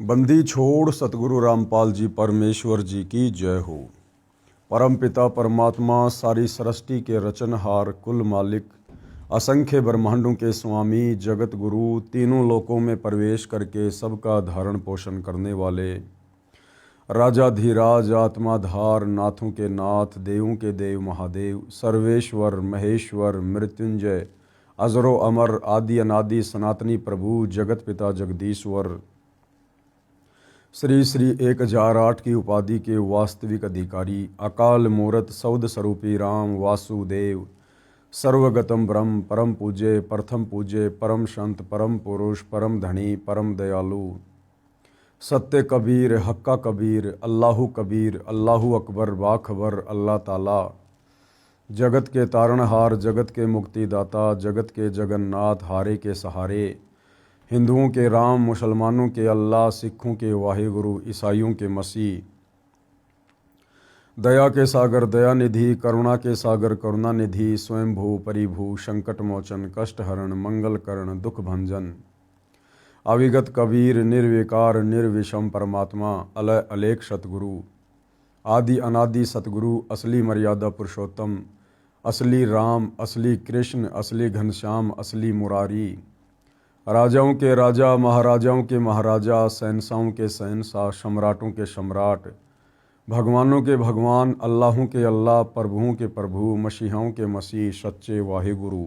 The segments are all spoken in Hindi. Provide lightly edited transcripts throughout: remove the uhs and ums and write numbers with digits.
बंदी छोड़ सतगुरु रामपाल जी परमेश्वर जी की जय हो। परम पिता परमात्मा सारी सृष्टि के रचनहार कुल मालिक असंख्य ब्रह्मांडों के स्वामी जगत गुरु तीनों लोकों में प्रवेश करके सबका धारण पोषण करने वाले राजाधिराज आत्माधार नाथों के नाथ देवों के देव महादेव सर्वेश्वर महेश्वर मृत्युंजय अजरो अमर आदि अनादि सनातनी प्रभु जगत पिता जगदीश्वर श्री श्री 1008 की उपाधि के वास्तविक अधिकारी अकाल मूरत सौद स्वरूपी राम वासुदेव सर्वगतम ब्रह्म परम पूज्य प्रथम पूज्य परम संत परम पुरुष परम धनी परम दयालु सत्य कबीर हक्का कबीर अल्लाहु अकबर बाखबर अल्लाह ताला जगत के तारणहार जगत के मुक्तिदाता जगत के जगन्नाथ हारे के सहारे हिंदुओं के राम मुसलमानों के अल्लाह सिखों के वाहिगुरु ईसाइयों के मसीह दया के सागर दयानिधि करुणा के सागर करुणानिधि स्वयंभू परिभू संकट मोचन कष्ट हरण मंगल करण दुख भंजन अविगत कबीर निर्विकार निर्विषम परमात्मा अलय अलेख सतगुरु आदि अनादि सतगुरु असली मर्यादा पुरुषोत्तम असली राम असली कृष्ण असली घनश्याम असली मुरारी राजाओं के राजा महाराजाओं के महाराजा शहंशाहों के शहंशाह सम्राटों के सम्राट भगवानों के भगवान अल्लाहों के अल्लाह प्रभुओं के प्रभु मसीहाओं के मसीह सच्चे वाहिगुरु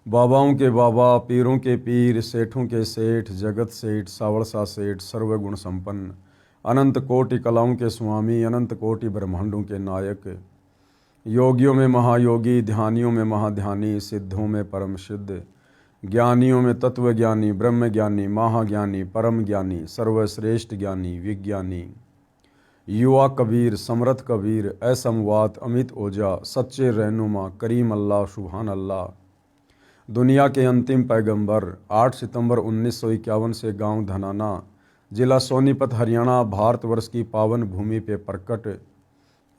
बाबाओं के बाबा पीरों के पीर सेठों के सेठ जगत सेठ सावड़सा सेठ सर्वगुण संपन्न अनंत कोटि कलाओं के स्वामी अनंत कोटि ब्रह्मांडों के नायक योगियों में महायोगी ध्यानियों में महाध्यानी सिद्धों में परम सिद्ध ज्ञानियों में तत्वज्ञानी ब्रह्म ज्ञानी महाज्ञानी परम ज्ञानी सर्वश्रेष्ठ ज्ञानी विज्ञानी युवा कबीर समर्थ कबीर असमवात अमित ओझा सच्चे रहनुमा करीम अल्लाह सुभान अल्लाह दुनिया के अंतिम पैगंबर 8 सितंबर 1951 से गांव धनाना जिला सोनीपत हरियाणा भारतवर्ष की पावन भूमि पे प्रकट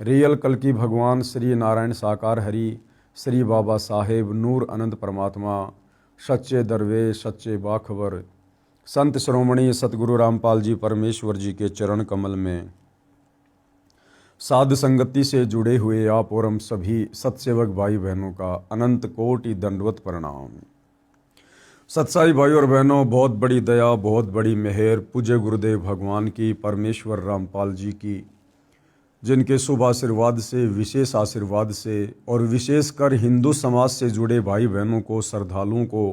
रियल कल की भगवान श्री नारायण साकार हरि श्री बाबा साहेब नूर अनंत परमात्मा सच्चे दरवेश सच्चे बाखबर संत श्रोमणी सतगुरु रामपाल जी परमेश्वर जी के चरण कमल में साध संगति से जुड़े हुए आप और हम सभी सत्सेवक भाई बहनों का अनंत कोटि दंडवत प्रणाम। सत्साई भाई और बहनों, बहुत बड़ी दया बहुत बड़ी मेहर पूज्य गुरुदेव भगवान की परमेश्वर रामपाल जी की, जिनके शुभ आशीर्वाद से विशेष आशीर्वाद से और विशेषकर हिंदू समाज से जुड़े भाई बहनों को श्रद्धालुओं को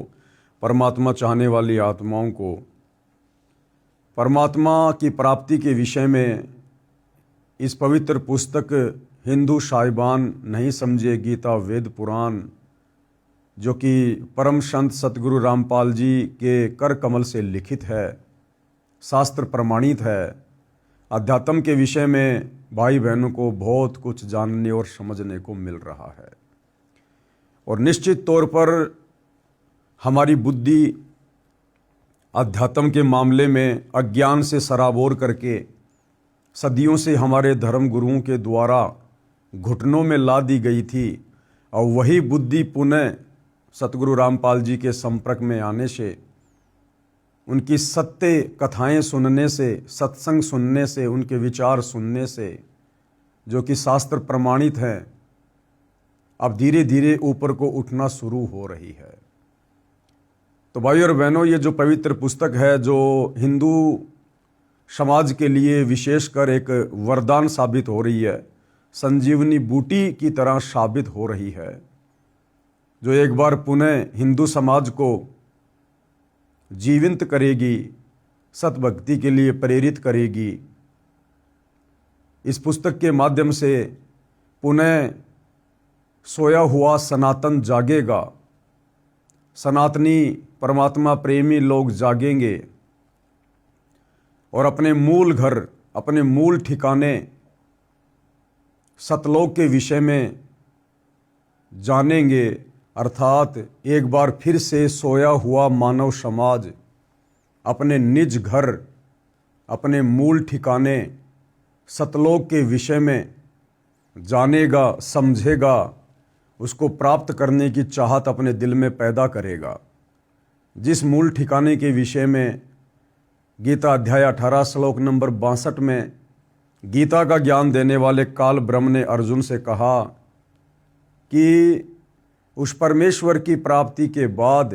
परमात्मा चाहने वाली आत्माओं को परमात्मा की प्राप्ति के विषय में इस पवित्र पुस्तक हिंदू साहिबान नहीं समझे गीता वेद पुराण जो कि परम संत सतगुरु रामपाल जी के कर कमल से लिखित है, शास्त्र प्रमाणित है, अध्यात्म के विषय में भाई बहनों को बहुत कुछ जानने और समझने को मिल रहा है। और निश्चित तौर पर हमारी बुद्धि अध्यात्म के मामले में अज्ञान से सराबोर करके सदियों से हमारे धर्म गुरुओं के द्वारा घुटनों में ला दी गई थी और वही बुद्धि पुनः सतगुरु रामपाल जी के संपर्क में आने से उनकी सत्य कथाएं सुनने से सत्संग सुनने से उनके विचार सुनने से जो कि शास्त्र प्रमाणित हैं अब धीरे धीरे ऊपर को उठना शुरू हो रही है। तो भाई और बहनों, ये जो पवित्र पुस्तक है जो हिंदू समाज के लिए विशेषकर एक वरदान साबित हो रही है, संजीवनी बूटी की तरह साबित हो रही है, जो एक बार पुनः हिंदू समाज को जीवित करेगी, सतभक्ति के लिए प्रेरित करेगी। इस पुस्तक के माध्यम से पुनः सोया हुआ सनातन जागेगा, सनातनी परमात्मा प्रेमी लोग जागेंगे और अपने मूल घर अपने मूल ठिकाने सतलोक के विषय में जानेंगे। अर्थात एक बार फिर से सोया हुआ मानव समाज अपने निज घर अपने मूल ठिकाने सतलोक के विषय में जानेगा, समझेगा, उसको प्राप्त करने की चाहत अपने दिल में पैदा करेगा। जिस मूल ठिकाने के विषय में गीता अध्याय 18 श्लोक नंबर 62 में गीता का ज्ञान देने वाले काल ब्रह्म ने अर्जुन से कहा कि उस परमेश्वर की प्राप्ति के बाद,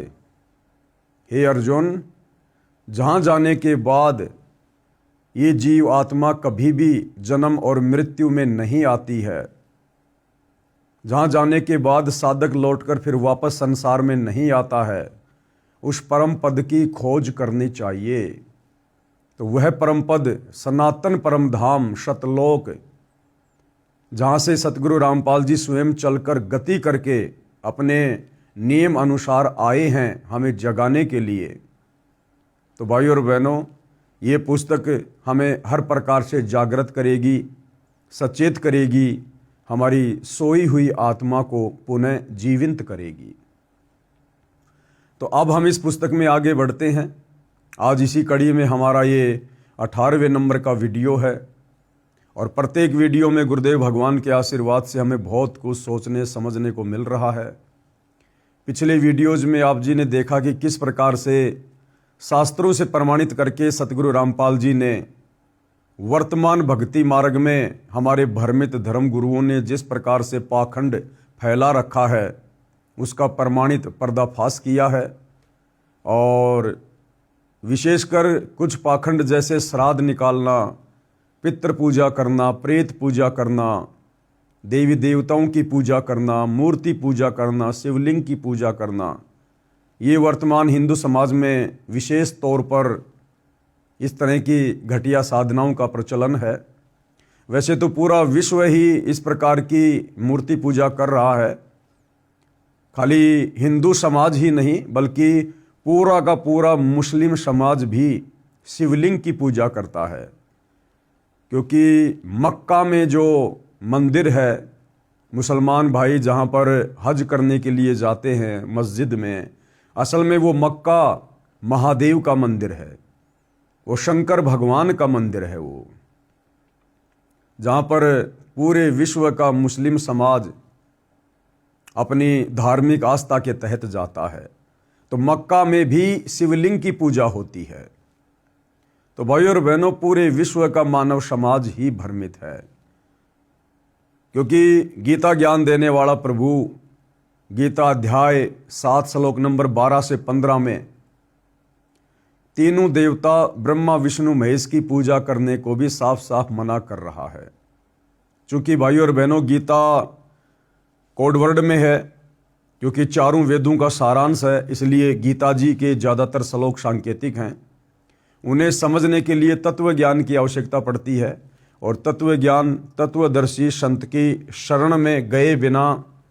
हे अर्जुन, जहाँ जाने के बाद ये जीव आत्मा कभी भी जन्म और मृत्यु में नहीं आती है, जहाँ जाने के बाद साधक लौटकर फिर वापस संसार में नहीं आता है, उस परम पद की खोज करनी चाहिए। तो वह परम पद सनातन परम धाम सतलोक, जहाँ से सतगुरु रामपाल जी स्वयं चलकर गति करके अपने नियम अनुसार आए हैं हमें जगाने के लिए। तो भाइयों और बहनों, ये पुस्तक हमें हर प्रकार से जागृत करेगी, सचेत करेगी, हमारी सोई हुई आत्मा को पुनः जीवित करेगी। तो अब हम इस पुस्तक में आगे बढ़ते हैं। आज इसी कड़ी में हमारा ये 18वें नंबर का वीडियो है और प्रत्येक वीडियो में गुरुदेव भगवान के आशीर्वाद से हमें बहुत कुछ सोचने समझने को मिल रहा है। पिछले वीडियोज़ में आप जी ने देखा कि किस प्रकार से शास्त्रों से प्रमाणित करके सतगुरु रामपाल जी ने वर्तमान भक्ति मार्ग में हमारे भ्रमित धर्म गुरुओं ने जिस प्रकार से पाखंड फैला रखा है उसका प्रमाणित पर्दाफाश किया है। और विशेषकर कुछ पाखंड जैसे श्राद्ध निकालना, पितृ पूजा करना, प्रेत पूजा करना, देवी देवताओं की पूजा करना, मूर्ति पूजा करना, शिवलिंग की पूजा करना, ये वर्तमान हिंदू समाज में विशेष तौर पर इस तरह की घटिया साधनाओं का प्रचलन है। वैसे तो पूरा विश्व ही इस प्रकार की मूर्ति पूजा कर रहा है, खाली हिंदू समाज ही नहीं बल्कि पूरा का पूरा मुस्लिम समाज भी शिवलिंग की पूजा करता है। क्योंकि मक्का में जो मंदिर है, मुसलमान भाई जहाँ पर हज करने के लिए जाते हैं मस्जिद में, असल में वो मक्का महादेव का मंदिर है, वो शंकर भगवान का मंदिर है, वो जहाँ पर पूरे विश्व का मुस्लिम समाज अपनी धार्मिक आस्था के तहत जाता है। तो मक्का में भी शिवलिंग की पूजा होती है। तो भाइयों और बहनों, पूरे विश्व का मानव समाज ही भ्रमित है, क्योंकि गीता ज्ञान देने वाला प्रभु गीता अध्याय 7 श्लोक नंबर 12 से 15 में तीनों देवता ब्रह्मा विष्णु महेश की पूजा करने को भी साफ साफ मना कर रहा है। चूंकि भाइयों और बहनों, गीता कोडवर्ड में है, क्योंकि चारों वेदों का सारांश है, इसलिए गीता जी के ज़्यादातर श्लोक सांकेतिक हैं। उन्हें समझने के लिए तत्व ज्ञान की आवश्यकता पड़ती है और तत्व ज्ञान तत्वदर्शी संत की शरण में गए बिना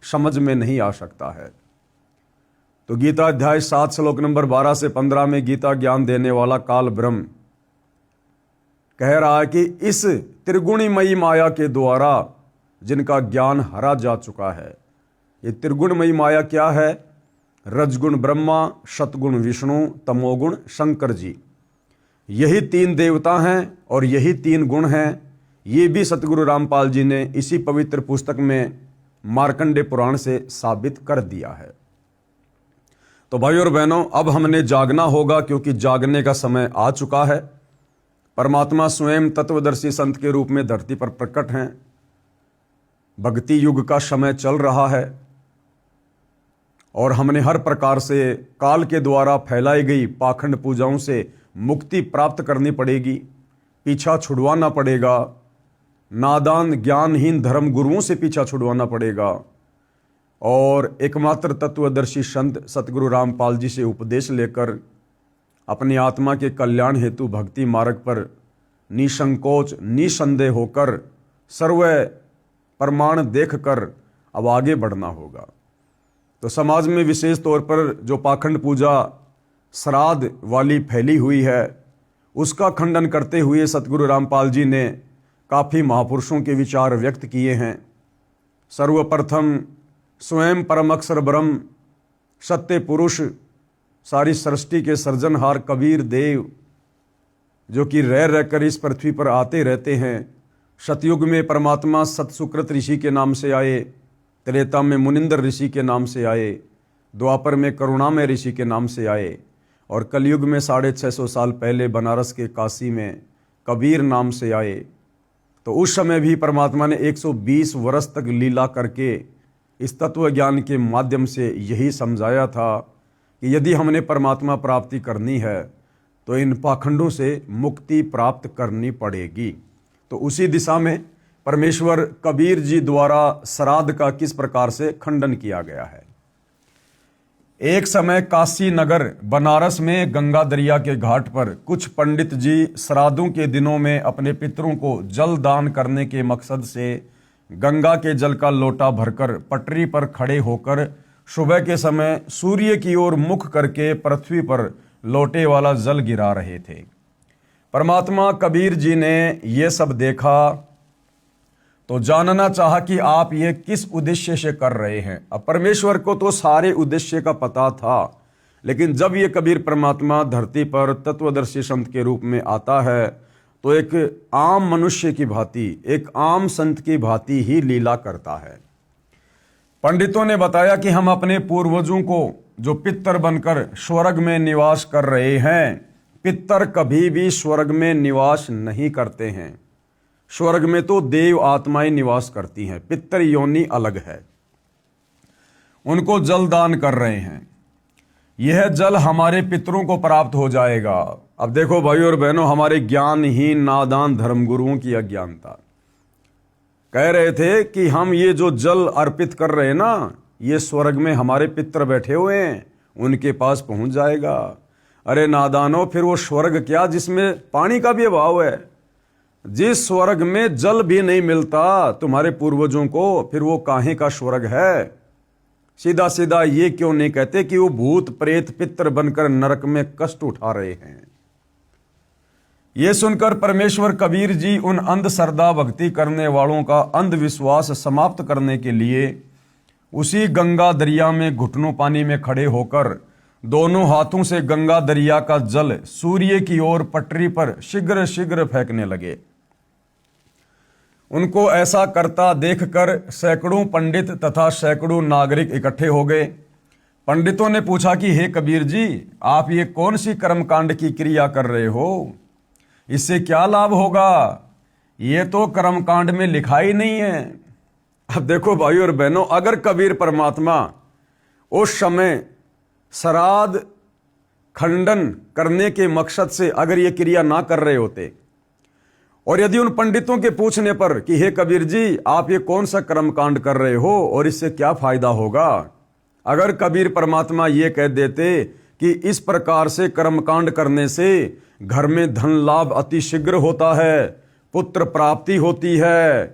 समझ में नहीं आ सकता है। तो गीता अध्याय 7 श्लोक नंबर 12 से 15 में गीता ज्ञान देने वाला काल ब्रह्म कह रहा है कि इस त्रिगुणमयी माया के द्वारा जिनका ज्ञान हरा जा चुका है। ये त्रिगुणमयी माया क्या है? रजगुण ब्रह्मा, सतगुण विष्णु, तमोगुण शंकर जी, यही 3 देवता हैं और यही 3 गुण हैं। ये भी सतगुरु रामपाल जी ने इसी पवित्र पुस्तक में मार्कंडे पुराण से साबित कर दिया है। तो भाइयों और बहनों, अब हमने जागना होगा, क्योंकि जागने का समय आ चुका है। परमात्मा स्वयं तत्वदर्शी संत के रूप में धरती पर प्रकट हैं। भक्ति युग का समय चल रहा है और हमने हर प्रकार से काल के द्वारा फैलाई गई पाखंड पूजाओं से मुक्ति प्राप्त करनी पड़ेगी, पीछा छुड़वाना पड़ेगा, नादान ज्ञानहीन धर्म गुरुओं से पीछा छुड़वाना पड़ेगा और एकमात्र तत्वदर्शी संत सतगुरु रामपाल जी से उपदेश लेकर अपनी आत्मा के कल्याण हेतु भक्ति मार्ग पर निसंकोच निसंदेह होकर सर्व प्रमाण देखकर अब आगे बढ़ना होगा। तो समाज में विशेष तौर पर जो पाखंड पूजा श्राद्ध वाली फैली हुई है, उसका खंडन करते हुए सतगुरु रामपाल जी ने काफ़ी महापुरुषों के विचार व्यक्त किए हैं। सर्वप्रथम स्वयं परम अक्षर ब्रह्म सत्य पुरुष, सारी सृष्टि के सृजनहार कबीर देव, जो कि रह रहकर इस पृथ्वी पर आते रहते हैं। सतयुग में परमात्मा सतसुकृत ऋषि के नाम से आए, त्रेता में मुनिंदर ऋषि के नाम से आए, द्वापर में करुणामय ऋषि के नाम से आए और कलयुग में 650 साल पहले बनारस के काशी में कबीर नाम से आए, तो उस समय भी परमात्मा ने 120 वर्ष तक लीला करके इस तत्व ज्ञान के माध्यम से यही समझाया था कि यदि हमने परमात्मा प्राप्ति करनी है तो इन पाखंडों से मुक्ति प्राप्त करनी पड़ेगी। तो उसी दिशा में परमेश्वर कबीर जी द्वारा श्राद्ध का किस प्रकार से खंडन किया गया है। एक समय काशी नगर बनारस में गंगा दरिया के घाट पर कुछ पंडित जी श्राद्धों के दिनों में अपने पितरों को जल दान करने के मकसद से गंगा के जल का लोटा भरकर पटरी पर खड़े होकर सुबह के समय सूर्य की ओर मुख करके पृथ्वी पर लोटे वाला जल गिरा रहे थे। परमात्मा कबीर जी ने यह सब देखा तो जानना चाहा कि आप ये किस उद्देश्य से कर रहे हैं। अब परमेश्वर को तो सारे उद्देश्य का पता था, लेकिन जब ये कबीर परमात्मा धरती पर तत्वदर्शी संत के रूप में आता है तो एक आम मनुष्य की भांति, एक आम संत की भांति ही लीला करता है। पंडितों ने बताया कि हम अपने पूर्वजों को जो पितर बनकर स्वर्ग में निवास कर रहे हैं, पितर कभी भी स्वर्ग में निवास नहीं करते हैं। स्वर्ग में तो देव आत्माएं निवास करती हैं, पितर योनि अलग है। उनको जल दान कर रहे हैं, यह जल हमारे पितरों को प्राप्त हो जाएगा। अब देखो भाई और बहनों, हमारे ज्ञानहीन नादान धर्मगुरुओं की अज्ञानता कह रहे थे कि हम ये जो जल अर्पित कर रहे हैं ना, ये स्वर्ग में हमारे पितर बैठे हुए हैं, उनके पास पहुंच जाएगा। अरे नादानो, फिर वो स्वर्ग क्या जिसमें पानी का भी अभाव है, जिस स्वर्ग में जल भी नहीं मिलता तुम्हारे पूर्वजों को, फिर वो काहे का स्वर्ग है। सीधा सीधा ये क्यों नहीं कहते कि वो भूत प्रेत पितर बनकर नरक में कष्ट उठा रहे हैं। ये सुनकर परमेश्वर कबीर जी उन अंध श्रद्धा भक्ति करने वालों का अंधविश्वास समाप्त करने के लिए उसी गंगा दरिया में घुटनों पानी में खड़े होकर दोनों हाथों से गंगा दरिया का जल सूर्य की ओर पटरी पर शीघ्र शीघ्र फेंकने लगे। उनको ऐसा करता देखकर सैकड़ों पंडित तथा सैकड़ों नागरिक इकट्ठे हो गए। पंडितों ने पूछा कि हे कबीर जी, आप ये कौन सी कर्मकांड की क्रिया कर रहे हो, इससे क्या लाभ होगा? ये तो कर्मकांड में लिखा ही नहीं है। अब देखो भाई और बहनों, अगर कबीर परमात्मा उस समय श्राद्ध खंडन करने के मकसद से अगर ये क्रिया ना कर रहे होते, और यदि उन पंडितों के पूछने पर कि हे कबीर जी, आप ये कौन सा कर्मकांड कर रहे हो और इससे क्या फायदा होगा, अगर कबीर परमात्मा ये कह देते कि इस प्रकार से कर्मकांड करने से घर में धन लाभ अति शीघ्र होता है, पुत्र प्राप्ति होती है,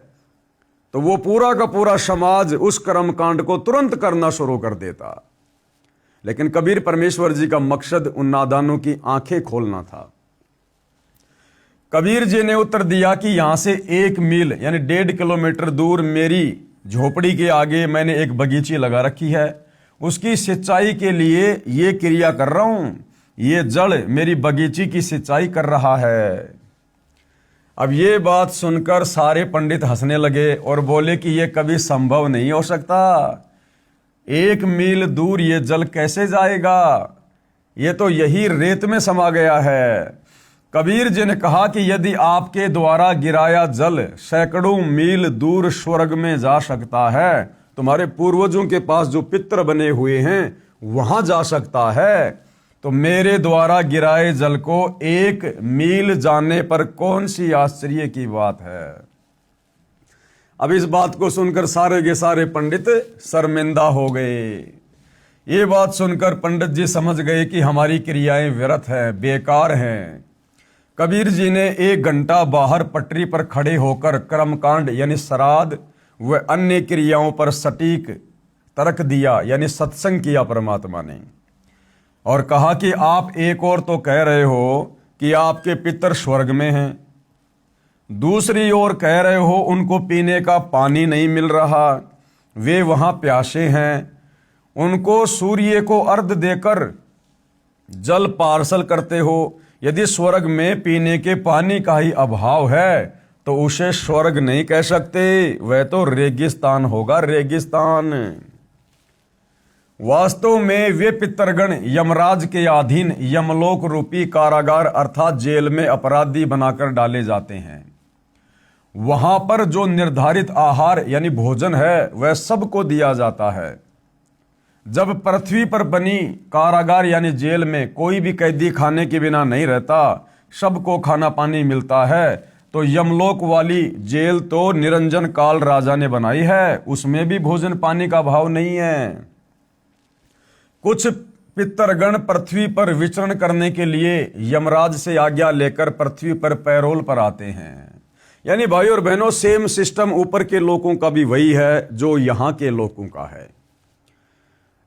तो वो पूरा का पूरा समाज उस कर्मकांड को तुरंत करना शुरू कर देता। लेकिन कबीर परमेश्वर जी का मकसद उन नादानों की आंखें खोलना था। कबीर जी ने उत्तर दिया कि यहां से 1 मील यानी 1.5 किलोमीटर दूर मेरी झोपड़ी के आगे मैंने एक बगीची लगा रखी है, उसकी सिंचाई के लिए ये क्रिया कर रहा हूं। ये जड़ मेरी बगीची की सिंचाई कर रहा है। अब ये बात सुनकर सारे पंडित हंसने लगे और बोले कि ये कभी संभव नहीं हो सकता। 1 मील दूर ये जल कैसे जाएगा, ये तो यही रेत में समा गया है। कबीर जी ने कहा कि यदि आपके द्वारा गिराया जल सैकड़ों मील दूर स्वर्ग में जा सकता है, तुम्हारे पूर्वजों के पास जो पितर बने हुए हैं वहां जा सकता है, तो मेरे द्वारा गिराए जल को 1 मील जाने पर कौन सी आश्चर्य की बात है। अब इस बात को सुनकर सारे के सारे पंडित शर्मिंदा हो गए। ये बात सुनकर पंडित जी समझ गए कि हमारी क्रियाएं व्यर्थ हैं, बेकार हैं। कबीर जी ने 1 घंटा बाहर पटरी पर खड़े होकर कर्मकांड यानी श्राद्ध व अन्य क्रियाओं पर सटीक तर्क दिया, यानी सत्संग किया परमात्मा ने, और कहा कि आप एक और तो कह रहे हो कि आपके पितर स्वर्ग में हैं, दूसरी ओर कह रहे हो उनको पीने का पानी नहीं मिल रहा, वे वहां प्यासे हैं, उनको सूर्य को अर्घ देकर जल पार्सल करते हो। यदि स्वर्ग में पीने के पानी का ही अभाव है तो उसे स्वर्ग नहीं कह सकते, वह तो रेगिस्तान होगा, रेगिस्तान। वास्तव में वे पितरगण यमराज के अधीन यमलोक रूपी कारागार अर्थात जेल में अपराधी बनाकर डाले जाते हैं। वहां पर जो निर्धारित आहार यानी भोजन है वह सबको दिया जाता है। जब पृथ्वी पर बनी कारागार यानी जेल में कोई भी कैदी खाने के बिना नहीं रहता, सबको खाना पानी मिलता है, तो यमलोक वाली जेल तो निरंजन काल राजा ने बनाई है, उसमें भी भोजन पानी का अभाव नहीं है। कुछ पितरगण पृथ्वी पर विचरण करने के लिए यमराज से आज्ञा लेकर पृथ्वी पर पैरोल पर आते हैं। यानी भाई और बहनों, सेम सिस्टम ऊपर के लोगों का भी वही है जो यहां के लोगों का है।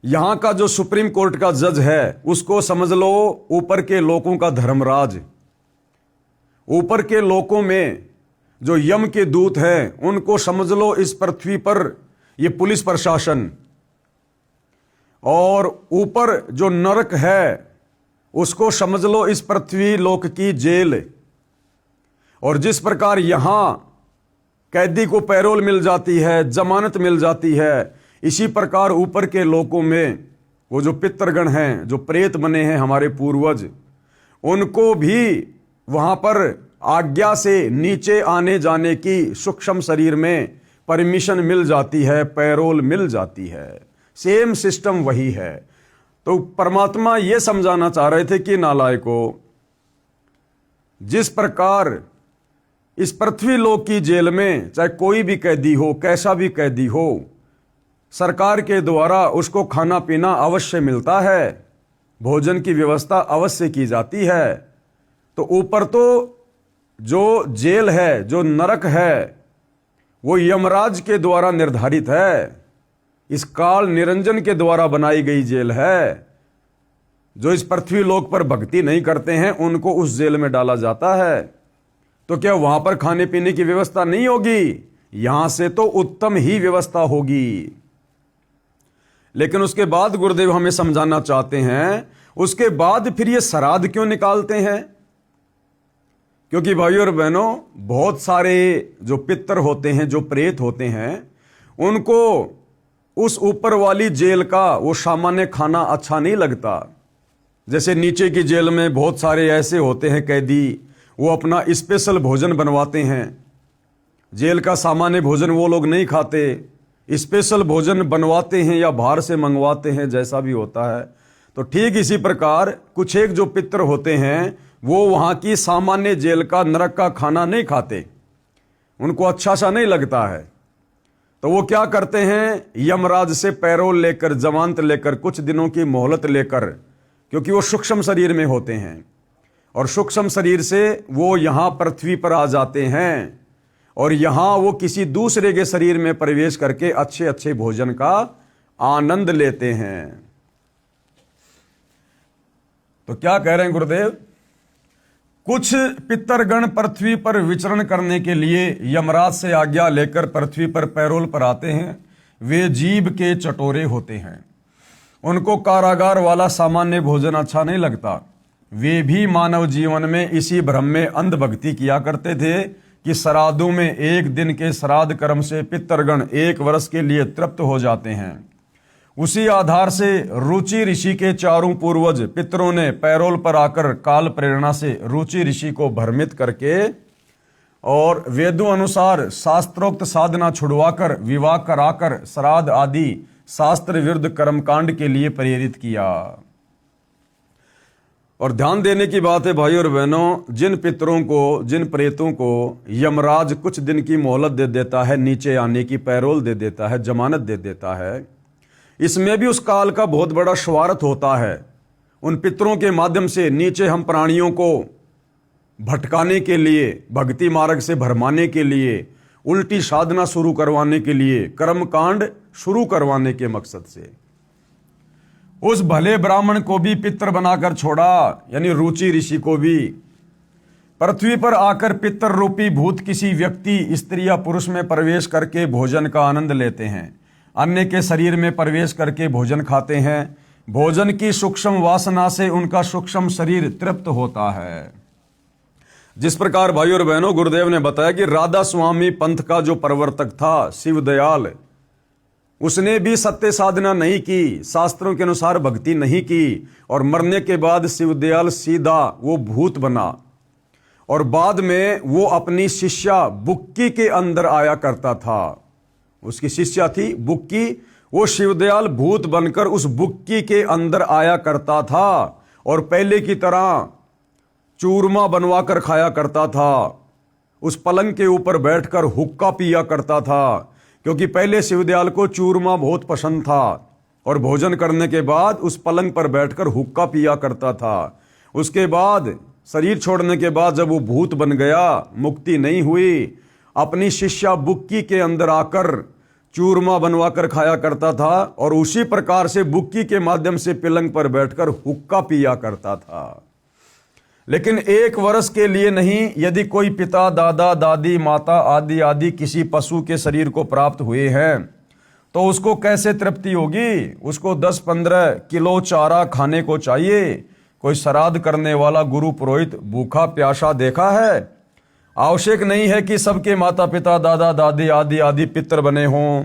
यहां का जो सुप्रीम कोर्ट का जज है उसको समझ लो ऊपर के लोगों का धर्मराज। ऊपर के लोगों में जो यम के दूत हैं उनको समझ लो इस पृथ्वी पर ये पुलिस प्रशासन, और ऊपर जो नरक है उसको समझ लो इस पृथ्वी लोक की जेल। और जिस प्रकार यहां कैदी को पैरोल मिल जाती है, जमानत मिल जाती है, इसी प्रकार ऊपर के लोकों में वो जो पितरगण हैं, जो प्रेत बने हैं हमारे पूर्वज, उनको भी वहां पर आज्ञा से नीचे आने जाने की सूक्ष्म शरीर में परमिशन मिल जाती है, पैरोल मिल जाती है। सेम सिस्टम वही है। तो परमात्मा यह समझाना चाह रहे थे कि नालायकों, जिस प्रकार इस पृथ्वी लोक की जेल में चाहे कोई भी कैदी हो, कैसा भी कैदी हो, सरकार के द्वारा उसको खाना पीना अवश्य मिलता है, भोजन की व्यवस्था अवश्य की जाती है, तो ऊपर तो जो जेल है, जो नरक है, वो यमराज के द्वारा निर्धारित है, इस काल निरंजन के द्वारा बनाई गई जेल है। जो इस पृथ्वी लोक पर भक्ति नहीं करते हैं उनको उस जेल में डाला जाता है। तो क्या वहां पर खाने पीने की व्यवस्था नहीं होगी? यहां से तो उत्तम ही व्यवस्था होगी। लेकिन उसके बाद गुरुदेव हमें समझाना चाहते हैं, उसके बाद फिर ये श्राद्ध क्यों निकालते हैं? क्योंकि भाइयों और बहनों, बहुत सारे जो पितर होते हैं, जो प्रेत होते हैं, उनको उस ऊपर वाली जेल का वो सामान्य खाना अच्छा नहीं लगता। जैसे नीचे की जेल में बहुत सारे ऐसे होते हैं कैदी, वो अपना स्पेशल भोजन बनवाते हैं। जेल का सामान्य भोजन वो लोग नहीं खाते, स्पेशल भोजन बनवाते हैं या बाहर से मंगवाते हैं, जैसा भी होता है। तो ठीक इसी प्रकार कुछ एक जो पितर होते हैं वो वहां की सामान्य जेल का, नरक का खाना नहीं खाते, उनको अच्छा सा नहीं लगता है। तो वो क्या करते हैं, यमराज से पैरोल लेकर, जमानत लेकर, कुछ दिनों की मोहलत लेकर, क्योंकि वो सूक्ष्म शरीर में होते हैं, और सूक्ष्म शरीर से वो यहां पृथ्वी पर आ जाते हैं, और यहां वो किसी दूसरे के शरीर में प्रवेश करके अच्छे अच्छे भोजन का आनंद लेते हैं। तो क्या कह रहे हैं गुरुदेव? कुछ पितरगण पृथ्वी पर विचरण करने के लिए यमराज से आज्ञा लेकर पृथ्वी पर पैरोल पर आते हैं। वे जीभ के चटोरे होते हैं, उनको कारागार वाला सामान्य भोजन अच्छा नहीं लगता। वे भी मानव जीवन में इसी भ्रम में अंधभक्ति किया करते थे कि श्राद्धों में एक दिन के श्राद्ध कर्म से पितरगण 1 वर्ष के लिए तृप्त हो जाते हैं। उसी आधार से रुचि ऋषि के चारों पूर्वज पितरों ने पैरोल पर आकर काल प्रेरणा से रुचि ऋषि को भ्रमित करके और वेदों अनुसार शास्त्रोक्त साधना छुड़वाकर, विवाह कराकर श्राद्ध आदि शास्त्र विरुद्ध कर्मकांड के लिए प्रेरित किया। और ध्यान देने की बात है भाई और बहनों, जिन पितरों को, जिन प्रेतों को यमराज कुछ दिन की मोहलत दे देता है, नीचे आने की पैरोल दे देता है, जमानत दे देता है, इसमें भी उस काल का बहुत बड़ा स्वार्थ होता है। उन पितरों के माध्यम से नीचे हम प्राणियों को भटकाने के लिए, भक्ति मार्ग से भरमाने के लिए, उल्टी साधना शुरू करवाने के लिए, कर्मकांड शुरू करवाने के मकसद से उस भले ब्राह्मण को भी पितर बनाकर छोड़ा, यानी रुचि ऋषि को भी। पृथ्वी पर आकर पितर रूपी भूत किसी व्यक्ति, स्त्री या पुरुष में प्रवेश करके भोजन का आनंद लेते हैं, अन्य के शरीर में प्रवेश करके भोजन खाते हैं। भोजन की सूक्ष्म वासना से उनका सूक्ष्म शरीर तृप्त होता है। जिस प्रकार भाई और बहनों गुरुदेव ने बताया कि राधा स्वामी पंथ का जो प्रवर्तक था शिव दयाल, उसने भी सत्य साधना नहीं की, शास्त्रों के अनुसार भक्ति नहीं की, और मरने के बाद शिवदयाल सीधा वो भूत बना। और बाद में वो अपनी शिष्या बुक्की के अंदर आया करता था। उसकी शिष्या थी बुक्की, वो शिवदयाल भूत बनकर उस बुक्की के अंदर आया करता था और पहले की तरह चूरमा बनवा कर खाया करता था। उस पलंग के ऊपर बैठकर हुक्का पिया करता था, क्योंकि पहले शिवदयाल को चूरमा बहुत पसंद था और भोजन करने के बाद उस पलंग पर बैठकर हुक्का पिया करता था। उसके बाद शरीर छोड़ने के बाद जब वो भूत बन गया, मुक्ति नहीं हुई, अपनी शिष्या बुक्की के अंदर आकर चूरमा बनवा कर खाया करता था और उसी प्रकार से बुक्की के माध्यम से पलंग पर बैठकर हुक्का पिया करता था। लेकिन 1 वर्ष के लिए नहीं, यदि कोई पिता, दादा, दादी, माता आदि आदि किसी पशु के शरीर को प्राप्त हुए हैं तो उसको कैसे तृप्ति होगी? उसको 10-15 किलो चारा खाने को चाहिए। कोई श्राद्ध करने वाला गुरु पुरोहित भूखा प्यासा देखा है? आवश्यक नहीं है कि सबके माता पिता, दादा दादी आदि आदि पितर बने हों।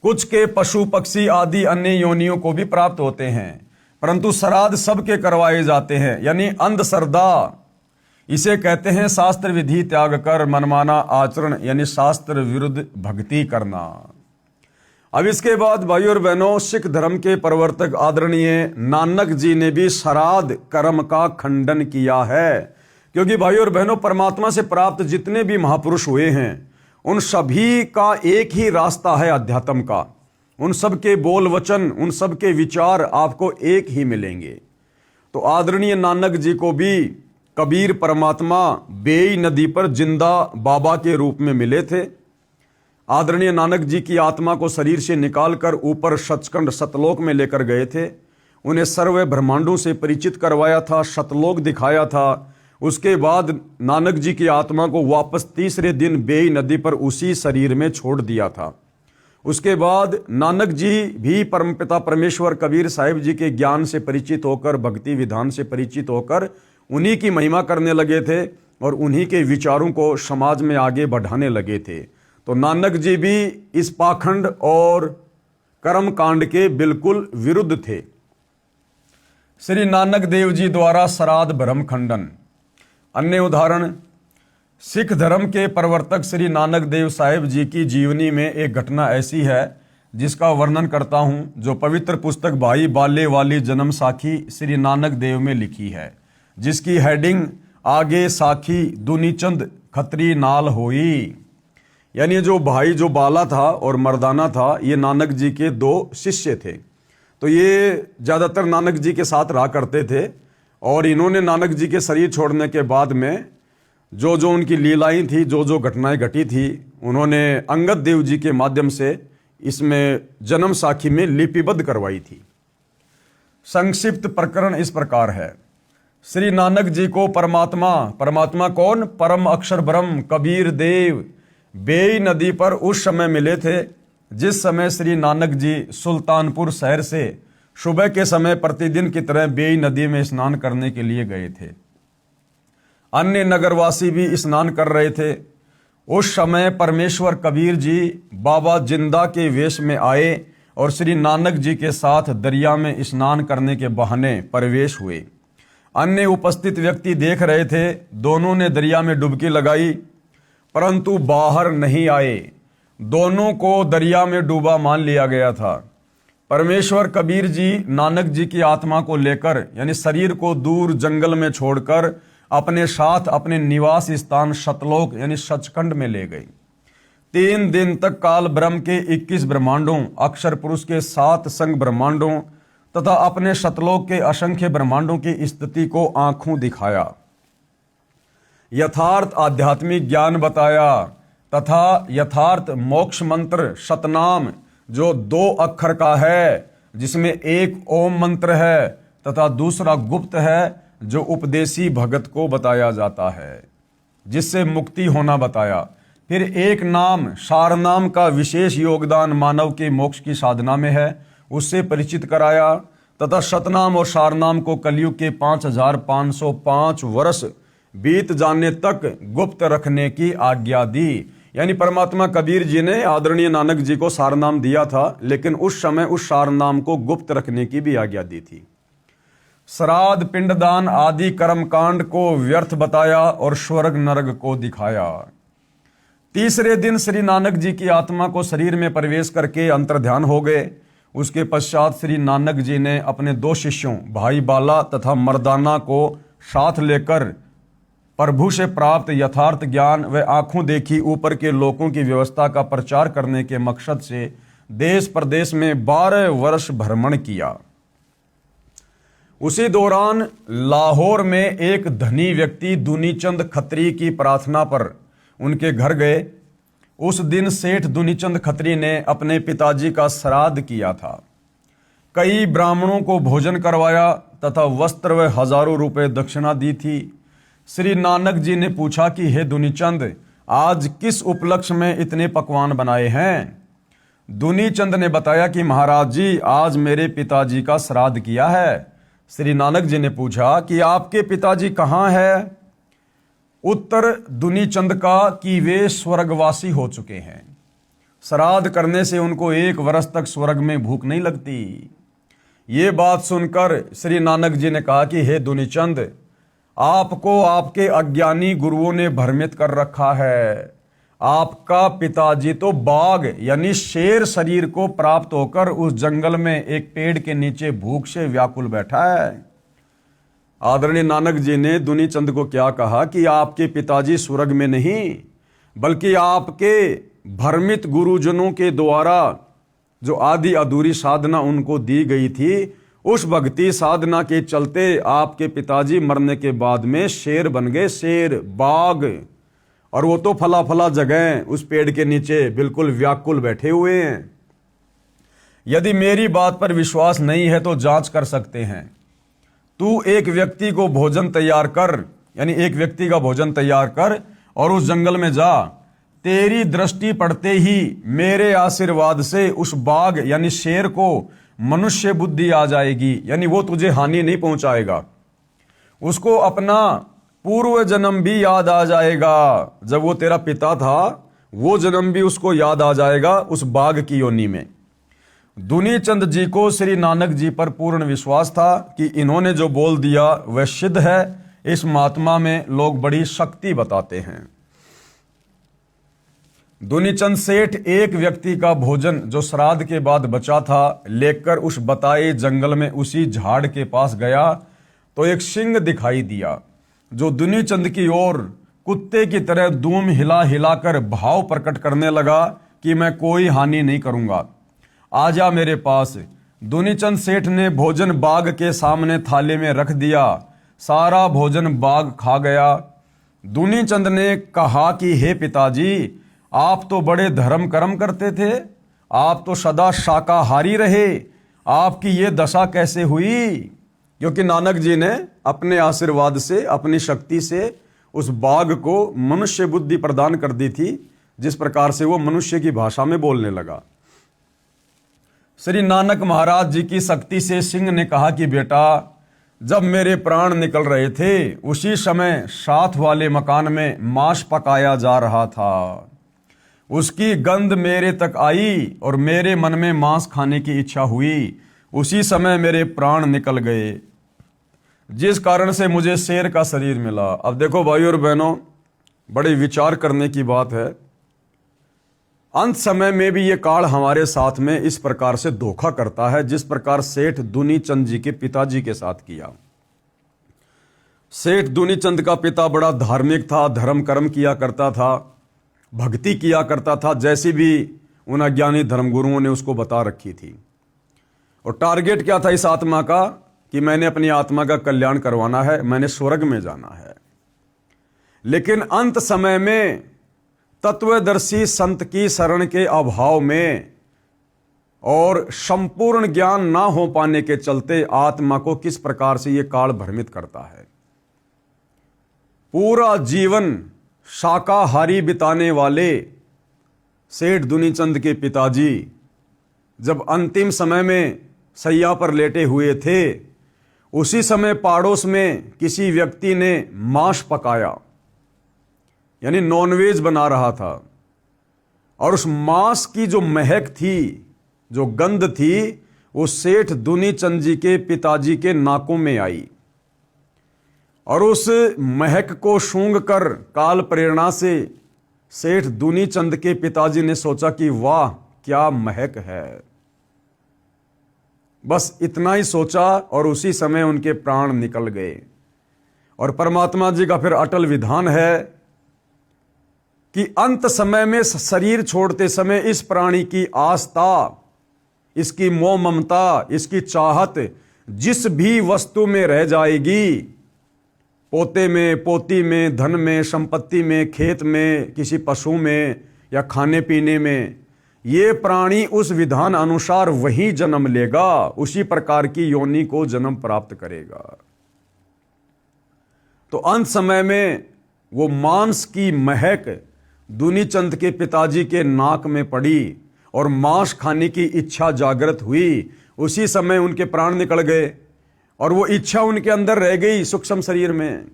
कुछ के पशु पक्षी आदि अन्य योनियों को भी प्राप्त होते हैं, परंतु श्राद्ध सबके करवाए जाते हैं, यानी अंधश्रद्धा। इसे कहते हैं शास्त्र विधि त्याग कर मनमाना आचरण, यानी शास्त्र विरुद्ध भक्ति करना। अब इसके बाद भाइयों और बहनों, सिख धर्म के प्रवर्तक आदरणीय नानक जी ने भी श्राद्ध कर्म का खंडन किया है। क्योंकि भाइयों और बहनों, परमात्मा से प्राप्त जितने भी महापुरुष हुए हैं उन सभी का एक ही रास्ता है अध्यात्म का। उन सब के बोल वचन, उन सब के विचार आपको एक ही मिलेंगे। तो आदरणीय नानक जी को भी कबीर परमात्मा बेई नदी पर जिंदा बाबा के रूप में मिले थे। आदरणीय नानक जी की आत्मा को शरीर से निकालकर ऊपर सचखंड सतलोक में लेकर गए थे। उन्हें सर्व ब्रह्मांडों से परिचित करवाया था, सतलोक दिखाया था। उसके बाद नानक जी की आत्मा को वापस तीसरे दिन बेई नदी पर उसी शरीर में छोड़ दिया था। उसके बाद नानक जी भी परमपिता परमेश्वर कबीर साहिब जी के ज्ञान से परिचित होकर, भक्ति विधान से परिचित होकर उन्हीं की महिमा करने लगे थे और उन्हीं के विचारों को समाज में आगे बढ़ाने लगे थे। तो नानक जी भी इस पाखंड और कर्म कांड के बिल्कुल विरुद्ध थे। श्री नानक देव जी द्वारा श्राद्ध भ्रम खंडन। अन्य उदाहरण, सिख धर्म के प्रवर्तक श्री नानक देव साहिब जी की जीवनी में एक घटना ऐसी है जिसका वर्णन करता हूं, जो पवित्र पुस्तक भाई बाले वाली जन्म साखी श्री नानक देव में लिखी है, जिसकी हेडिंग आगे साखी दुनीचंद खत्री नाल होई। यानी जो भाई जो बाला था और मर्दाना था, ये नानक जी के 2 शिष्य थे। तो ये ज़्यादातर नानक जी के साथ रहा करते थे और इन्होंने नानक जी के शरीर छोड़ने के बाद में जो जो उनकी लीलाएं थी, जो जो घटनाएं घटी थी, उन्होंने अंगद देव जी के माध्यम से इसमें जन्म साखी में लिपिबद्ध करवाई थी। संक्षिप्त प्रकरण इस प्रकार है। श्री नानक जी को परमात्मा कौन? परम अक्षर ब्रह्म कबीर देव बेई नदी पर उस समय मिले थे जिस समय श्री नानक जी सुल्तानपुर शहर से सुबह के समय प्रतिदिन की तरह बेई नदी में स्नान करने के लिए गए थे। अन्य नगरवासी भी स्नान कर रहे थे। उस समय परमेश्वर कबीर जी बाबा जिंदा के वेश में आए और श्री नानक जी के साथ दरिया में स्नान करने के बहाने प्रवेश हुए। अन्य उपस्थित व्यक्ति देख रहे थे। दोनों ने दरिया में डुबकी लगाई परंतु बाहर नहीं आए। दोनों को दरिया में डूबा मान लिया गया था। परमेश्वर कबीर जी नानक जी की आत्मा को लेकर, यानी शरीर को दूर जंगल में छोड़कर अपने साथ अपने निवास स्थान सतलोक यानी सचखंड में ले गई। 3 दिन तक काल ब्रह्म के 21 ब्रह्मांडों, अक्षर पुरुष के 7 संग ब्रह्मांडों तथा अपने सतलोक के असंख्य ब्रह्मांडों की स्थिति को आंखों दिखाया, यथार्थ आध्यात्मिक ज्ञान बताया तथा यथार्थ मोक्ष मंत्र सतनाम जो 2 अक्षर का है, जिसमें एक ओम मंत्र है तथा दूसरा गुप्त है जो उपदेशी भगत को बताया जाता है, जिससे मुक्ति होना बताया। फिर एक नाम सार नाम का विशेष योगदान मानव के मोक्ष की साधना में है, उससे परिचित कराया तथा सतनाम और सारनाम को कलयुग के 5505 वर्ष बीत जाने तक गुप्त रखने की आज्ञा दी। यानी परमात्मा कबीर जी ने आदरणीय नानक जी को सारनाम दिया था, लेकिन उस समय उस सारनाम को गुप्त रखने की भी आज्ञा दी थी। श्राद्ध पिंडदान आदि कर्मकांड को व्यर्थ बताया और स्वर्ग नरक को दिखाया। तीसरे दिन श्री नानक जी की आत्मा को शरीर में प्रवेश करके अंतर्ध्यान हो गए। उसके पश्चात श्री नानक जी ने अपने 2 शिष्यों भाई बाला तथा मर्दाना को साथ लेकर प्रभु से प्राप्त यथार्थ ज्ञान व आंखों देखी ऊपर के लोकों की व्यवस्था का प्रचार करने के मकसद से देश प्रदेश में 12 वर्ष भ्रमण किया। उसी दौरान लाहौर में एक धनी व्यक्ति दुनीचंद खत्री की प्रार्थना पर उनके घर गए। उस दिन सेठ दुनीचंद खत्री ने अपने पिताजी का श्राद्ध किया था। कई ब्राह्मणों को भोजन करवाया तथा वस्त्र व हजारों रुपए दक्षिणा दी थी। श्री नानक जी ने पूछा कि हे दुनीचंद, आज किस उपलक्ष्य में इतने पकवान बनाए हैं? दुनीचंद ने बताया कि महाराज जी, आज मेरे पिताजी का श्राद्ध किया है। श्री नानक जी ने पूछा कि आपके पिताजी कहाँ है? उत्तर दुनीचंद का कि वे स्वर्गवासी हो चुके हैं। श्राद्ध करने से उनको 1 वर्ष तक स्वर्ग में भूख नहीं लगती। ये बात सुनकर श्री नानक जी ने कहा कि हे दुनीचंद, आपको आपके अज्ञानी गुरुओं ने भ्रमित कर रखा है। आपका पिताजी तो बाघ यानी शेर शरीर को प्राप्त होकर उस जंगल में एक पेड़ के नीचे भूख से व्याकुल बैठा है। आदरणीय नानक जी ने दुनीचंद को क्या कहा कि आपके पिताजी स्वर्ग में नहीं, बल्कि आपके भ्रमित गुरुजनों के द्वारा जो आदि अधूरी साधना उनको दी गई थी, उस भक्ति साधना के चलते आपके पिताजी मरने के बाद में शेर बन गए, शेर, बाघ। और वो तो फला फला जगह उस पेड़ के नीचे बिल्कुल व्याकुल बैठे हुए हैं। यदि मेरी बात पर विश्वास नहीं है तो जांच कर सकते हैं। तू एक व्यक्ति को भोजन तैयार कर, यानी एक व्यक्ति का भोजन तैयार कर और उस जंगल में जा। तेरी दृष्टि पड़ते ही मेरे आशीर्वाद से उस बाघ यानी शेर को मनुष्य बुद्धि आ जाएगी, यानी वो तुझे हानि नहीं पहुंचाएगा। उसको अपना पूर्व जन्म भी याद आ जाएगा। जब वो तेरा पिता था, वो जन्म भी उसको याद आ जाएगा उस बाघ की योनि में। दुनीचंद जी को श्री नानक जी पर पूर्ण विश्वास था कि इन्होंने जो बोल दिया वह सिद्ध है। इस महात्मा में लोग बड़ी शक्ति बताते हैं। दुनीचंद सेठ एक व्यक्ति का भोजन जो श्राद्ध के बाद बचा था लेकर उस बताए जंगल में उसी झाड़ के पास गया तो एक सिंह दिखाई दिया जो दुनीचंद की ओर कुत्ते की तरह दूम हिला हिलाकर भाव प्रकट करने लगा कि मैं कोई हानि नहीं करूंगा, आजा मेरे पास। दुनीचंद सेठ ने भोजन बाघ के सामने थाली में रख दिया। सारा भोजन बाघ खा गया। दुनीचंद ने कहा कि हे पिताजी, आप तो बड़े धर्म कर्म करते थे, आप तो सदा शाकाहारी रहे, आपकी ये दशा कैसे हुई? क्योंकि नानक जी ने अपने आशीर्वाद से, अपनी शक्ति से उस बाघ को मनुष्य बुद्धि प्रदान कर दी थी, जिस प्रकार से वो मनुष्य की भाषा में बोलने लगा। श्री नानक महाराज जी की शक्ति से सिंह ने कहा कि बेटा, जब मेरे प्राण निकल रहे थे उसी समय साथ वाले मकान में मांस पकाया जा रहा था। उसकी गंध मेरे तक आई और मेरे मन में मांस खाने की इच्छा हुई। उसी समय मेरे प्राण निकल गए, जिस कारण से मुझे शेर का शरीर मिला। अब देखो भाई और बहनों, बड़े विचार करने की बात है। अंत समय में भी ये काल हमारे साथ में इस प्रकार से धोखा करता है, जिस प्रकार सेठ दुनीचंद जी के पिताजी के साथ किया। सेठ दुनीचंद का पिता बड़ा धार्मिक था, धर्म कर्म किया करता था, भक्ति किया करता था, जैसी भी उन अज्ञानी धर्मगुरुओं ने उसको बता रखी थी। और टारगेट क्या था इस आत्मा का कि मैंने अपनी आत्मा का कल्याण करवाना है, मैंने स्वर्ग में जाना है। लेकिन अंत समय में तत्वदर्शी संत की शरण के अभाव में और संपूर्ण ज्ञान ना हो पाने के चलते आत्मा को किस प्रकार से यह काल भ्रमित करता है। पूरा जीवन शाकाहारी बिताने वाले सेठ दुनीचंद के पिताजी जब अंतिम समय में सैया पर लेटे हुए थे, उसी समय पड़ोस में किसी व्यक्ति ने मांस पकाया, यानी नॉनवेज बना रहा था। और उस मांस की जो महक थी, जो गंध थी, वो सेठ दुनीचंद जी के पिताजी के नाकों में आई और उस महक को सूंघ कर काल प्रेरणा से सेठ दुनीचंद के पिताजी ने सोचा कि वाह क्या महक है। बस इतना ही सोचा और उसी समय उनके प्राण निकल गए। और परमात्मा जी का फिर अटल विधान है कि अंत समय में शरीर छोड़ते समय इस प्राणी की आस्था, इसकी मोह ममता, इसकी चाहत जिस भी वस्तु में रह जाएगी, पोते में, पोती में, धन में, संपत्ति में, खेत में, किसी पशु में या खाने पीने में, ये प्राणी उस विधान अनुसार वही जन्म लेगा, उसी प्रकार की योनि को जन्म प्राप्त करेगा। तो अंत समय में वो मांस की महक दुनीचंद के पिताजी के नाक में पड़ी और मांस खाने की इच्छा जागृत हुई। उसी समय उनके प्राण निकल गए और वो इच्छा उनके अंदर रह गई सूक्ष्म शरीर में।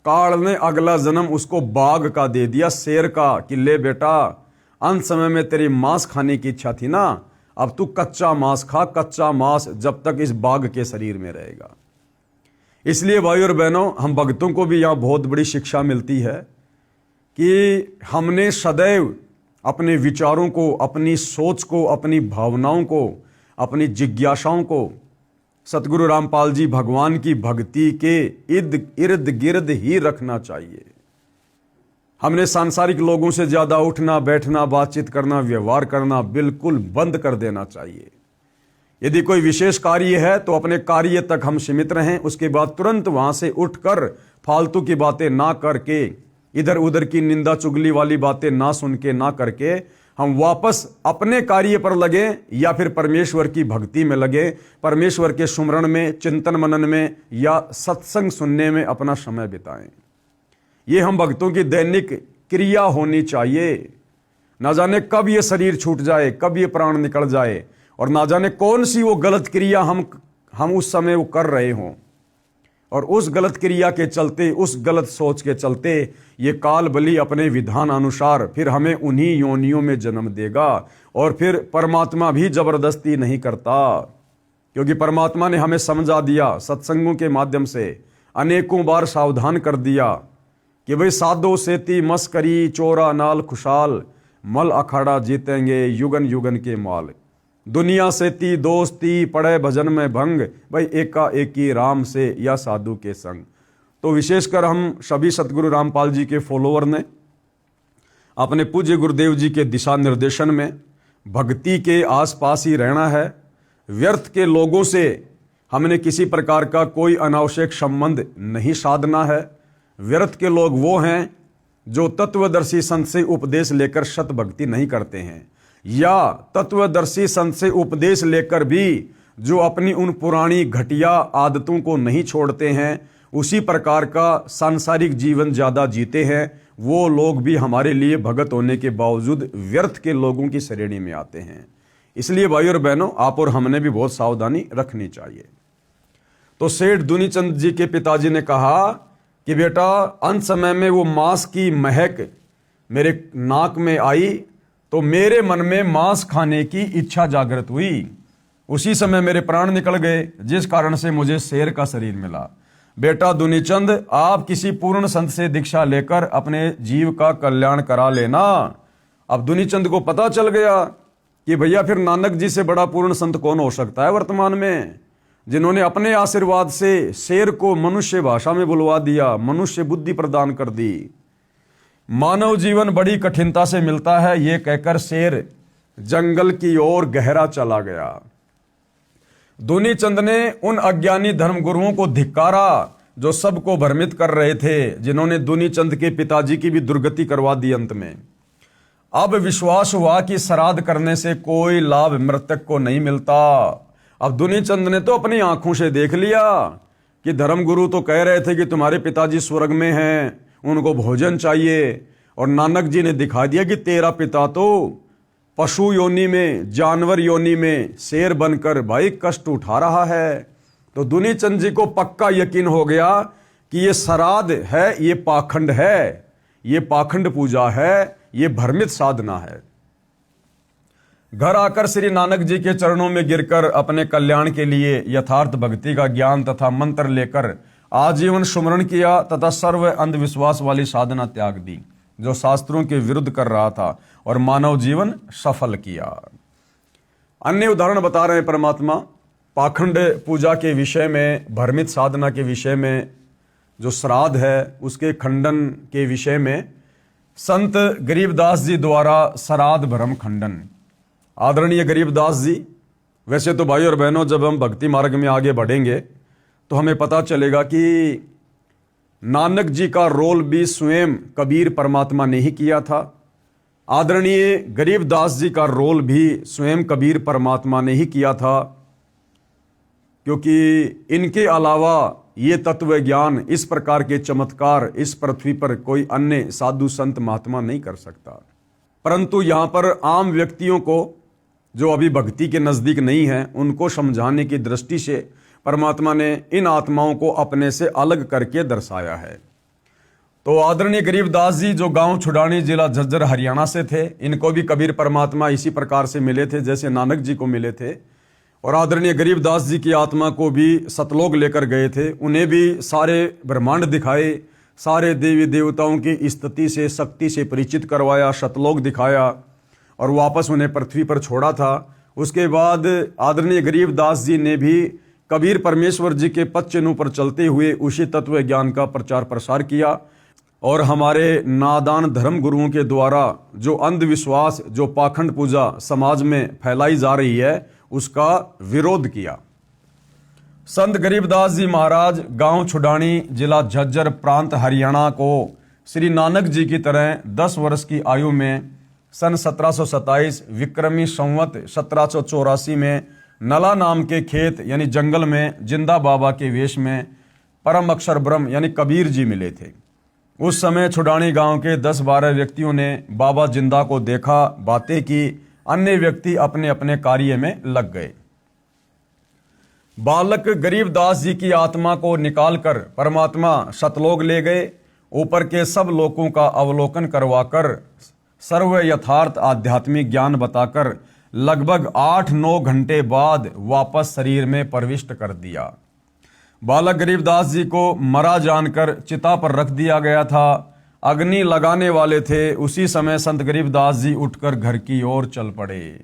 काल ने अगला जन्म उसको बाघ का दे दिया, शेर का, कि ले बेटा, अंत समय में तेरी मांस खाने की इच्छा थी ना, अब तू कच्चा मांस खा, कच्चा मांस, जब तक इस बाघ के शरीर में रहेगा। इसलिए भाई और बहनों, हम भक्तों को भी यहाँ बहुत बड़ी शिक्षा मिलती है कि हमने सदैव अपने विचारों को, अपनी सोच को, अपनी भावनाओं को, अपनी जिज्ञासाओं को सतगुरु रामपाल जी भगवान की भक्ति के इर्द गिर्द ही रखना चाहिए। हमने सांसारिक लोगों से ज्यादा उठना बैठना, बातचीत करना, व्यवहार करना बिल्कुल बंद कर देना चाहिए। यदि कोई विशेष कार्य है तो अपने कार्य तक हम सीमित रहें, उसके बाद तुरंत वहां से उठकर फालतू की बातें ना करके, इधर उधर की निंदा चुगली वाली बातें ना सुन के, ना करके हम वापस अपने कार्य पर लगे या फिर परमेश्वर की भक्ति में लगे, परमेश्वर के सुमरण में, चिंतन मनन में या सत्संग सुनने में अपना समय बिताएं। ये हम भक्तों की दैनिक क्रिया होनी चाहिए। ना जाने कब ये शरीर छूट जाए, कब ये प्राण निकल जाए, और ना जाने कौन सी वो गलत क्रिया हम उस समय वो कर रहे हों, और उस गलत क्रिया के चलते, उस गलत सोच के चलते ये काल बलि अपने विधान अनुसार फिर हमें उन्हीं योनियों में जन्म देगा। और फिर परमात्मा भी जबरदस्ती नहीं करता, क्योंकि परमात्मा ने हमें समझा दिया, सत्संगों के माध्यम से अनेकों बार सावधान कर दिया कि भाई साधो सेती मस्करी चोरा नाल खुशाल, मल अखाड़ा जीतेंगे युगन युगन के माल। दुनिया से ती दोस्ती पड़े भजन में भंग, भाई एका एकी राम से या साधु के संग। तो विशेषकर हम सभी सतगुरु रामपाल जी के फॉलोअर ने अपने पूज्य गुरुदेव जी के दिशा निर्देशन में भक्ति के आसपास ही रहना है। व्यर्थ के लोगों से हमने किसी प्रकार का कोई अनावश्यक संबंध नहीं साधना है। व्यर्थ के लोग वो हैं जो तत्वदर्शी संत से उपदेश लेकर सत भक्ति नहीं करते हैं, या तत्वदर्शी संत से उपदेश लेकर भी जो अपनी उन पुरानी घटिया आदतों को नहीं छोड़ते हैं, उसी प्रकार का सांसारिक जीवन ज्यादा जीते हैं, वो लोग भी हमारे लिए भगत होने के बावजूद व्यर्थ के लोगों की श्रेणी में आते हैं। इसलिए भाई और बहनों, आप और हमने भी बहुत सावधानी रखनी चाहिए। तो सेठ दुनीचंद जी के पिताजी ने कहा कि बेटा, अंत समय में वो मांस की महक मेरे नाक में आई तो मेरे मन में मांस खाने की इच्छा जागृत हुई। उसी समय मेरे प्राण निकल गए, जिस कारण से मुझे शेर का शरीर मिला। बेटा दुनीचंद, आप किसी पूर्ण संत से दीक्षा लेकर अपने जीव का कल्याण करा लेना। अब दुनीचंद को पता चल गया कि भैया फिर नानक जी से बड़ा पूर्ण संत कौन हो सकता है वर्तमान में, जिन्होंने अपने आशीर्वाद से शेर को मनुष्य भाषा में बुलवा दिया, मनुष्य बुद्धि प्रदान कर दी। मानव जीवन बड़ी कठिनता से मिलता है, ये कहकर शेर जंगल की ओर गहरा चला गया। दुनीचंद ने उन अज्ञानी धर्मगुरुओं को धिक्कारा जो सबको भ्रमित कर रहे थे, जिन्होंने दुनीचंद के पिताजी की भी दुर्गति करवा दी अंत में। अब विश्वास हुआ कि श्राद्ध करने से कोई लाभ मृतक को नहीं मिलता। अब दुनीचंद ने तो अपनी आंखों से देख लिया कि धर्मगुरु तो कह रहे थे कि तुम्हारे पिताजी स्वर्ग में हैं, उनको भोजन चाहिए, और नानक जी ने दिखा दिया कि तेरा पिता तो पशु योनि में, जानवर योनि में शेर बनकर भाई कष्ट उठा रहा है। तो दुनीचंद जी को पक्का यकीन हो गया कि ये श्राद्ध है, ये पाखंड है, ये पाखंड पूजा है, ये भ्रमित साधना है। घर आकर श्री नानक जी के चरणों में गिरकर अपने कल्याण के लिए यथार्थ भक्ति का ज्ञान तथा मंत्र लेकर आजीवन सुमरण किया तथा सर्व अंधविश्वास वाली साधना त्याग दी जो शास्त्रों के विरुद्ध कर रहा था और मानव जीवन सफल किया। अन्य उदाहरण बता रहे हैं परमात्मा पाखंड पूजा के विषय में, भ्रमित साधना के विषय में, जो श्राद्ध है उसके खंडन के विषय में संत गरीबदास जी द्वारा श्राद्ध भ्रम खंडन। आदरणीय गरीबदास जी, वैसे तो भाई और बहनों जब हम भक्ति मार्ग में आगे बढ़ेंगे तो हमें पता चलेगा कि नानक जी का रोल भी स्वयं कबीर परमात्मा ने ही किया था। आदरणीय गरीबदास जी का रोल भी स्वयं कबीर परमात्मा ने ही किया था, क्योंकि इनके अलावा ये तत्व ज्ञान, इस प्रकार के चमत्कार इस पृथ्वी पर कोई अन्य साधु संत महात्मा नहीं कर सकता। परंतु यहाँ पर आम व्यक्तियों को जो अभी भक्ति के नजदीक नहीं है उनको समझाने की दृष्टि से परमात्मा ने इन आत्माओं को अपने से अलग करके दर्शाया है। तो आदरणीय गरीबदास जी जो गांव छुड़ानी जिला झज्जर हरियाणा से थे, इनको भी कबीर परमात्मा इसी प्रकार से मिले थे जैसे नानक जी को मिले थे, और आदरणीय गरीबदास जी की आत्मा को भी सतलोक लेकर गए थे। उन्हें भी सारे ब्रह्मांड दिखाए, सारे देवी देवताओं की स्तुति से, शक्ति से परिचित करवाया, सतलोक दिखाया और वापस उन्हें पृथ्वी पर छोड़ा था। उसके बाद आदरणीय गरीबदास जी ने भी कबीर परमेश्वर जी के पद चिन्हों पर चलते हुए उसी तत्व ज्ञान का प्रचार प्रसार किया और हमारे नादान धर्म गुरुओं के द्वारा जो अंधविश्वास, जो पाखंड पूजा समाज में फैलाई जा रही है उसका विरोध किया। संत गरीबदास जी महाराज गांव छुड़ानी जिला झज्जर प्रांत हरियाणा को श्री नानक जी की तरह 10 वर्ष की आयु में सन 1727 विक्रमी संवत 1784 में नला नाम के खेत यानी जंगल में जिंदा बाबा के वेश में परम अक्षर ब्रह्म यानी कबीर जी मिले थे। उस समय छुड़ानी गांव के 10-12 व्यक्तियों ने बाबा जिंदा को देखा, बातें की, अन्य व्यक्ति अपने अपने कार्य में लग गए। बालक गरीबदास जी की आत्मा को निकालकर परमात्मा सतलोक ले गए। ऊपर के सब लोकों का अवलोकन करवाकर सर्व यथार्थ आध्यात्मिक ज्ञान बताकर लगभग 8-9 घंटे बाद वापस शरीर में प्रविष्ट कर दिया। बालक गरीबदास जी को मरा जानकर चिता पर रख दिया गया था। अग्नि लगाने वाले थे, उसी समय संत गरीबदास जी उठकर घर की ओर चल पड़े।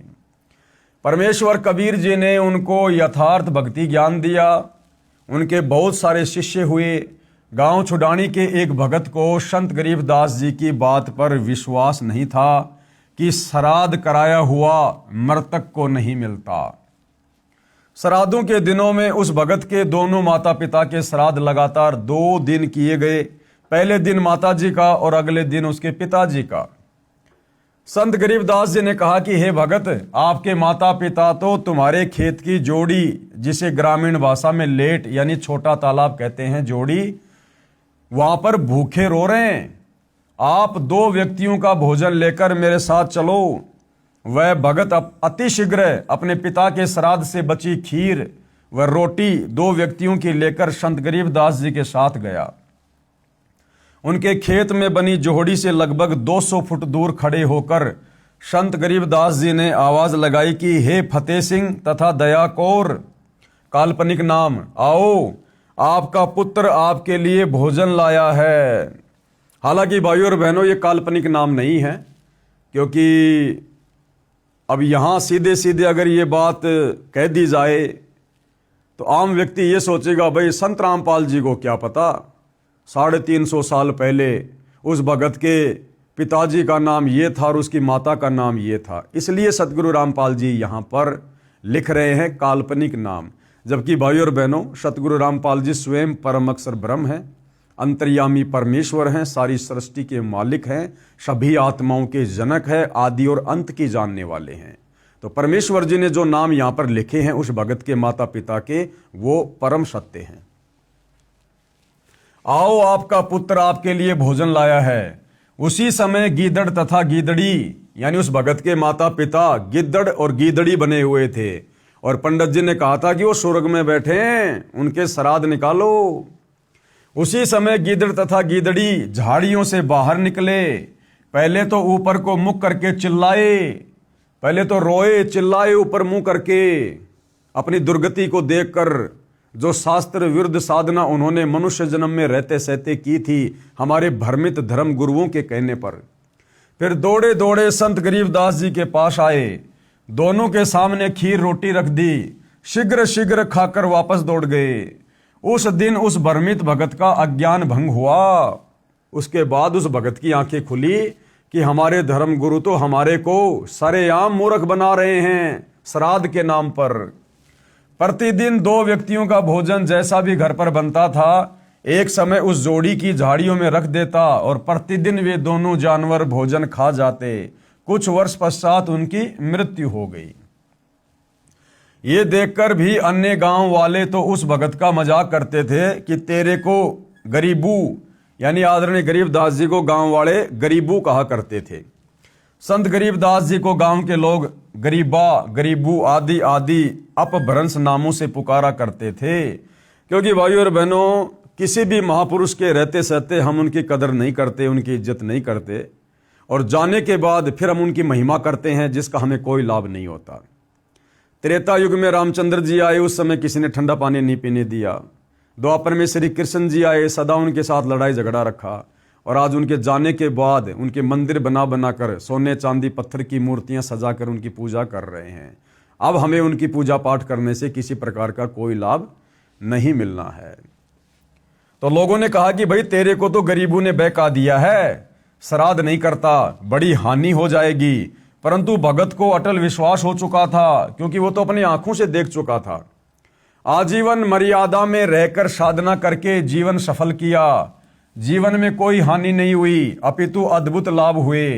परमेश्वर कबीर जी ने उनको यथार्थ भक्ति ज्ञान दिया। उनके बहुत सारे शिष्य हुए। गांव छुड़ानी के एक भगत को संत गरीबदास जी की बात पर विश्वास नहीं था कि श्राद्ध कराया हुआ मृतक को नहीं मिलता। श्राद्धों के दिनों में उस भगत के दोनों माता पिता के श्राद्ध लगातार 2 दिन किए गए। पहले दिन माता जी का और अगले दिन उसके पिताजी का। संत गरीबदास जी ने कहा कि हे भगत, आपके माता पिता तो तुम्हारे खेत की जोड़ी, जिसे ग्रामीण भाषा में लेट यानी छोटा तालाब कहते हैं, जोड़ी, वहां पर भूखे रो रहे हैं। आप 2 व्यक्तियों का भोजन लेकर मेरे साथ चलो। वह भगत अतिशीघ्र अपने पिता के श्राद्ध से बची खीर व रोटी 2 व्यक्तियों की लेकर संत गरीबदास जी के साथ गया। उनके खेत में बनी जोहड़ी से लगभग 200 फुट दूर खड़े होकर संत गरीबदास जी ने आवाज लगाई कि हे फतेह सिंह तथा दया कौर, काल्पनिक नाम, आओ, आपका पुत्र आपके लिए भोजन लाया है। हालांकि भाइयों और बहनों ये काल्पनिक नाम नहीं है, क्योंकि अब यहां सीधे सीधे अगर ये बात कह दी जाए तो आम व्यक्ति ये सोचेगा भाई संत रामपाल जी को क्या पता, 350 साल पहले उस भगत के पिताजी का नाम ये था और उसकी माता का नाम ये था। इसलिए सतगुरु रामपाल जी यहाँ पर लिख रहे हैं काल्पनिक नाम। जबकि भाइयों और बहनों, सतगुरु रामपाल जी स्वयं परम अक्षर ब्रह्म हैं, अंतर्यामी परमेश्वर हैं, सारी सृष्टि के मालिक हैं, सभी आत्माओं के जनक हैं, आदि और अंत की जानने वाले हैं। तो परमेश्वर जी ने जो नाम यहाँ पर लिखे हैं उस भगत के माता पिता के, वो परम सत्य हैं। आओ, आपका पुत्र आपके लिए भोजन लाया है। उसी समय गीदड़ तथा गीदड़ी यानी उस भगत के माता पिता गिद्दड़ और गीदड़ी बने हुए थे और पंडित जी ने कहा था कि वो स्वर्ग में बैठे हैं, उनके श्राद्ध निकालो। उसी समय गीदड़ तथा गीदड़ी झाड़ियों से बाहर निकले। पहले तो ऊपर को मुख करके चिल्लाए, पहले तो रोए चिल्लाए ऊपर मुंह करके अपनी दुर्गति को देखकर। जो शास्त्र विरुद्ध साधना उन्होंने मनुष्य जन्म में रहते सहते की थी हमारे भ्रमित धर्म गुरुओं के कहने पर। फिर दौड़े दौड़े संत गरीबदास जी के पास आए, दोनों के सामने खीर रोटी रख दी, शीघ्र शीघ्र खाकर वापस दौड़ गए। उस दिन उस भ्रमित भगत का अज्ञान भंग हुआ। उसके बाद उस भगत की आंखें खुली कि हमारे धर्म गुरु तो हमारे को सरेआम मूर्ख बना रहे हैं श्राद्ध के नाम पर। प्रतिदिन 2 व्यक्तियों का भोजन जैसा भी घर पर बनता था एक समय उस जोड़ी की झाड़ियों में रख देता और प्रतिदिन वे दोनों जानवर भोजन खा जाते। कुछ वर्ष पश्चात उनकी मृत्यु हो गई। ये देखकर भी अन्य गांव वाले तो उस भगत का मजाक करते थे कि तेरे को गरीबू, यानी आदरणीय गरीबदास जी को गांव वाले गरीबू कहा करते थे। संत गरीबदास जी को गांव के लोग गरीबा, गरीबू आदि आदि अपभ्रंश नामों से पुकारा करते थे। क्योंकि भाइयों और बहनों, किसी भी महापुरुष के रहते सहते हम उनकी कदर नहीं करते, उनकी इज्जत नहीं करते, और जाने के बाद फिर हम उनकी महिमा करते हैं जिसका हमें कोई लाभ नहीं होता। त्रेता युग में रामचंद्र जी आए, उस समय किसी ने ठंडा पानी नहीं पीने दिया। द्वापर में श्री कृष्ण जी आए, सदा उनके साथ लड़ाई झगड़ा रखा, और आज उनके जाने के बाद उनके मंदिर बना बनाकर सोने चांदी पत्थर की मूर्तियां सजाकर उनकी पूजा कर रहे हैं। अब हमें उनकी पूजा पाठ करने से किसी प्रकार का कोई लाभ नहीं मिलना है। तो लोगों ने कहा कि भाई तेरे को तो गरीबों ने बहका दिया है, श्राद्ध नहीं करता, बड़ी हानि हो जाएगी। परंतु भगत को अटल विश्वास हो चुका था, क्योंकि वो तो अपनी आंखों से देख चुका था। आजीवन मर्यादा में रहकर साधना करके जीवन सफल किया। जीवन में कोई हानि नहीं हुई, अपितु अद्भुत लाभ हुए।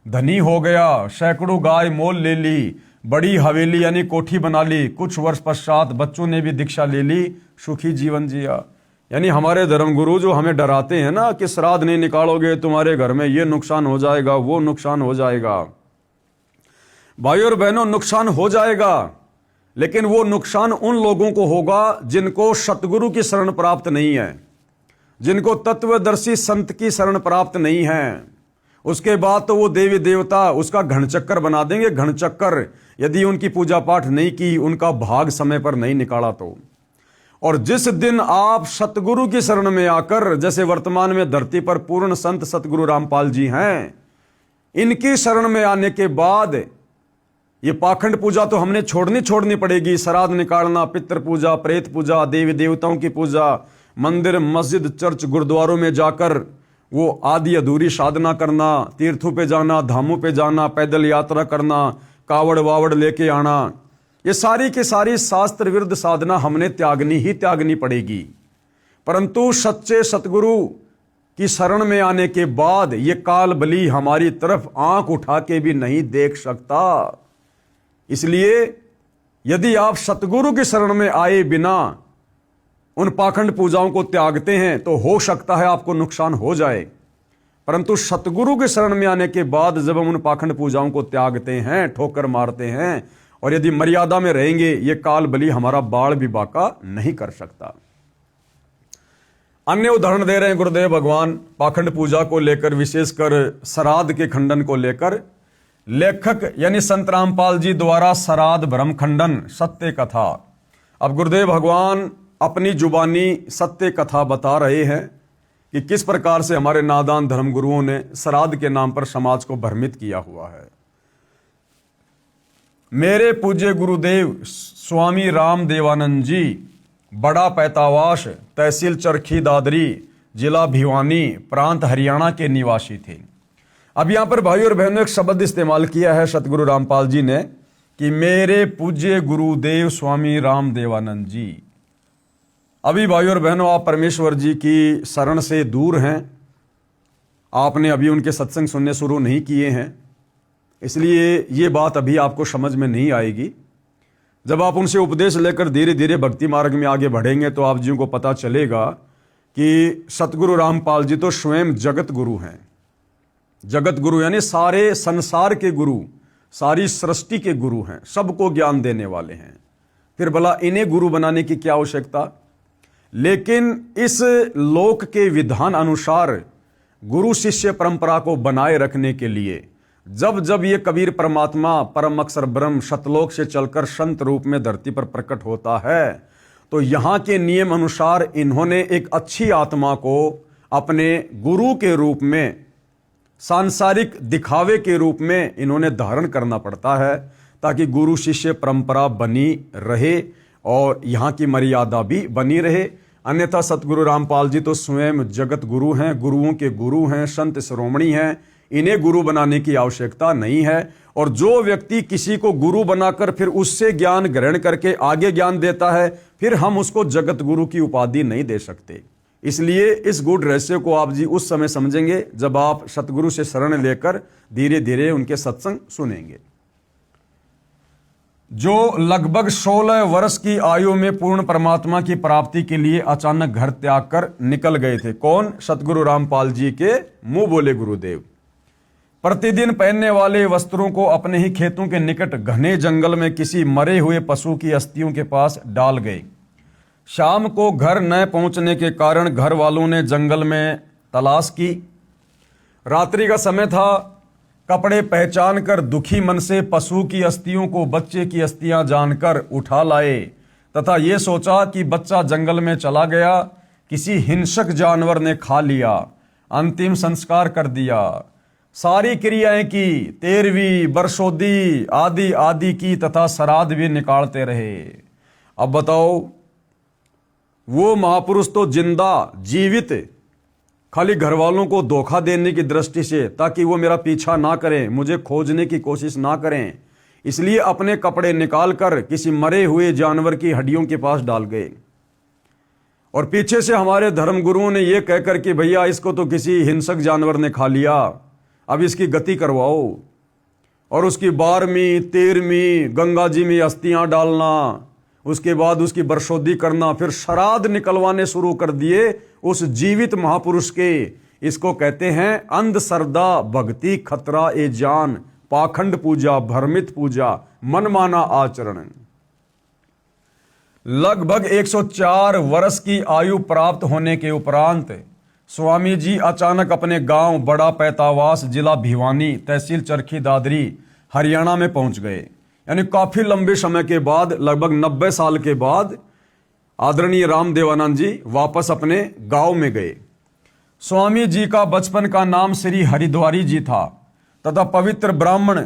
धनी हो गया, सैकड़ों गाय मोल ले ली, बड़ी हवेली यानी कोठी बना ली। कुछ वर्ष पश्चात बच्चों ने भी दीक्षा ले ली, सुखी जीवन जिया। यानी हमारे धर्मगुरु जो हमें डराते हैं ना कि श्राद्ध नहीं निकालोगे तुम्हारे घर में ये नुकसान हो जाएगा, वो नुकसान हो जाएगा। भाइयों और बहनों, नुकसान हो जाएगा, लेकिन वो नुकसान उन लोगों को होगा जिनको सतगुरु की शरण प्राप्त नहीं है, जिनको तत्वदर्शी संत की शरण प्राप्त नहीं है। उसके बाद तो वो देवी देवता उसका घनचक्कर बना देंगे, घनचक्कर, यदि उनकी पूजा पाठ नहीं की, उनका भाग समय पर नहीं निकाला तो। और जिस दिन आप सतगुरु की शरण में आकर, जैसे वर्तमान में धरती पर पूर्ण संत सतगुरु रामपाल जी हैं, इनकी शरण में आने के बाद ये पाखंड पूजा तो हमने छोड़नी पड़ेगी। श्राद्ध निकालना, पितृ पूजा, प्रेत पूजा, देवी देवताओं की पूजा, मंदिर मस्जिद चर्च गुरुद्वारों में जाकर वो आदि अधूरी साधना करना, तीर्थों पे जाना, धामों पे जाना, पैदल यात्रा करना, कावड़ वावड़ लेके आना, ये सारी की सारी शास्त्र विरुद्ध साधना हमने त्यागनी पड़ेगी। परंतु सच्चे सतगुरु की शरण में आने के बाद ये काल बली हमारी तरफ आंख उठा के भी नहीं देख सकता। इसलिए यदि आप सतगुरु की शरण में आए बिना उन पाखंड पूजाओं को त्यागते हैं तो हो सकता है आपको नुकसान हो जाए। परंतु सतगुरु की शरण में आने के बाद जब हम उन पाखंड पूजाओं को त्यागते हैं, ठोकर मारते हैं, और यदि मर्यादा में रहेंगे, ये काल बली हमारा बाढ़ भी बाका नहीं कर सकता। अन्य उदाहरण दे रहे हैं गुरुदेव भगवान पाखंड पूजा को लेकर, विशेषकर श्राद्ध के खंडन को लेकर। लेखक यानी संत रामपाल जी द्वारा श्राद्ध भ्रम खंडन सत्य कथा। अब गुरुदेव भगवान अपनी जुबानी सत्य कथा बता रहे हैं कि किस प्रकार से हमारे नादान धर्मगुरुओं ने श्राद्ध के नाम पर समाज को भ्रमित किया हुआ है। मेरे पूज्य गुरुदेव स्वामी राम देवानंद जी बड़ा पैतावास, तहसील चरखी दादरी, जिला भिवानी, प्रांत हरियाणा के निवासी थे। अब यहां पर भाइयों और बहनों एक शब्द इस्तेमाल किया है सतगुरु रामपाल जी ने कि मेरे पूज्य गुरुदेव स्वामी राम देवानंद जी। अभी भाइयों और बहनों, आप परमेश्वर जी की शरण से दूर हैं, आपने अभी उनके सत्संग सुनने शुरू नहीं किए हैं, इसलिए ये बात अभी आपको समझ में नहीं आएगी। जब आप उनसे उपदेश लेकर धीरे धीरे भक्ति मार्ग में आगे बढ़ेंगे तो आप जी को पता चलेगा कि सतगुरु रामपाल जी तो स्वयं जगत गुरु हैं। जगत गुरु यानी सारे संसार के गुरु, सारी सृष्टि के गुरु हैं, सबको ज्ञान देने वाले हैं। फिर भला इन्हें गुरु बनाने की क्या आवश्यकता। लेकिन इस लोक के विधान अनुसार गुरु शिष्य परंपरा को बनाए रखने के लिए जब जब ये कबीर परमात्मा परम अक्षर ब्रह्म सतलोक से चलकर संत रूप में धरती पर प्रकट होता है, तो यहाँ के नियम अनुसार इन्होंने एक अच्छी आत्मा को अपने गुरु के रूप में, सांसारिक दिखावे के रूप में इन्होंने धारण करना पड़ता है, ताकि गुरु शिष्य परंपरा बनी रहे और यहाँ की मर्यादा भी बनी रहे। अन्यथा सतगुरु रामपाल जी तो स्वयं जगत गुरु हैं, गुरुओं के गुरु हैं, संत शिरोमणि हैं, इन्हें गुरु बनाने की आवश्यकता नहीं है। और जो व्यक्ति किसी को गुरु बनाकर फिर उससे ज्ञान ग्रहण करके आगे ज्ञान देता है, फिर हम उसको जगत गुरु की उपाधि नहीं दे सकते। इसलिए इस गूढ़ रहस्य को आप जी उस समय समझेंगे जब आप सतगुरु से शरण लेकर धीरे धीरे उनके सत्संग सुनेंगे। जो लगभग 16 वर्ष की आयु में पूर्ण परमात्मा की प्राप्ति के लिए अचानक घर त्याग कर निकल गए थे। कौन? सतगुरु रामपाल जी के मुंह बोले गुरुदेव। प्रतिदिन पहनने वाले वस्त्रों को अपने ही खेतों के निकट घने जंगल में किसी मरे हुए पशु की अस्थियों के पास डाल गए। शाम को घर न पहुंचने के कारण घर वालों ने जंगल में तलाश की। रात्रि का समय था। कपड़े पहचान कर दुखी मन से पशु की अस्थियों को बच्चे की अस्थियां जानकर उठा लाए तथा ये सोचा कि बच्चा जंगल में चला गया, किसी हिंसक जानवर ने खा लिया। अंतिम संस्कार कर दिया। सारी क्रियाएं की, 13वीं बरसोदी आदि आदि की तथा श्राद्ध भी निकालते रहे। अब बताओ, वो महापुरुष तो जिंदा जीवित खाली घर वालों को धोखा देने की दृष्टि से, ताकि वो मेरा पीछा ना करें, मुझे खोजने की कोशिश ना करें, इसलिए अपने कपड़े निकालकर किसी मरे हुए जानवर की हड्डियों के पास डाल गए। और पीछे से हमारे धर्म गुरुओं ने यह कहकर कि भैया इसको तो किसी हिंसक जानवर ने खा लिया, अब इसकी गति करवाओ। और उसकी 12वीं 13वीं गंगा जी में अस्थियां डालना, उसके बाद उसकी बरसोदी करना, फिर श्राद्ध निकलवाने शुरू कर दिए उस जीवित महापुरुष के। इसको कहते हैं अंधश्रद्धा भक्ति खतरा ए जान, पाखंड पूजा भ्रमित पूजा मनमाना आचरण। लगभग 104 वर्ष की आयु प्राप्त होने के उपरांत स्वामी जी अचानक अपने गांव बड़ा पैतावास, जिला भिवानी, तहसील चरखी दादरी, हरियाणा में पहुंच गए। यानी काफी लंबे समय के बाद, लगभग 90 साल के बाद आदरणीय रामदेवानंद जी वापस अपने गांव में गए। स्वामी जी का बचपन का नाम श्री हरिद्वारी जी था तथा पवित्र ब्राह्मण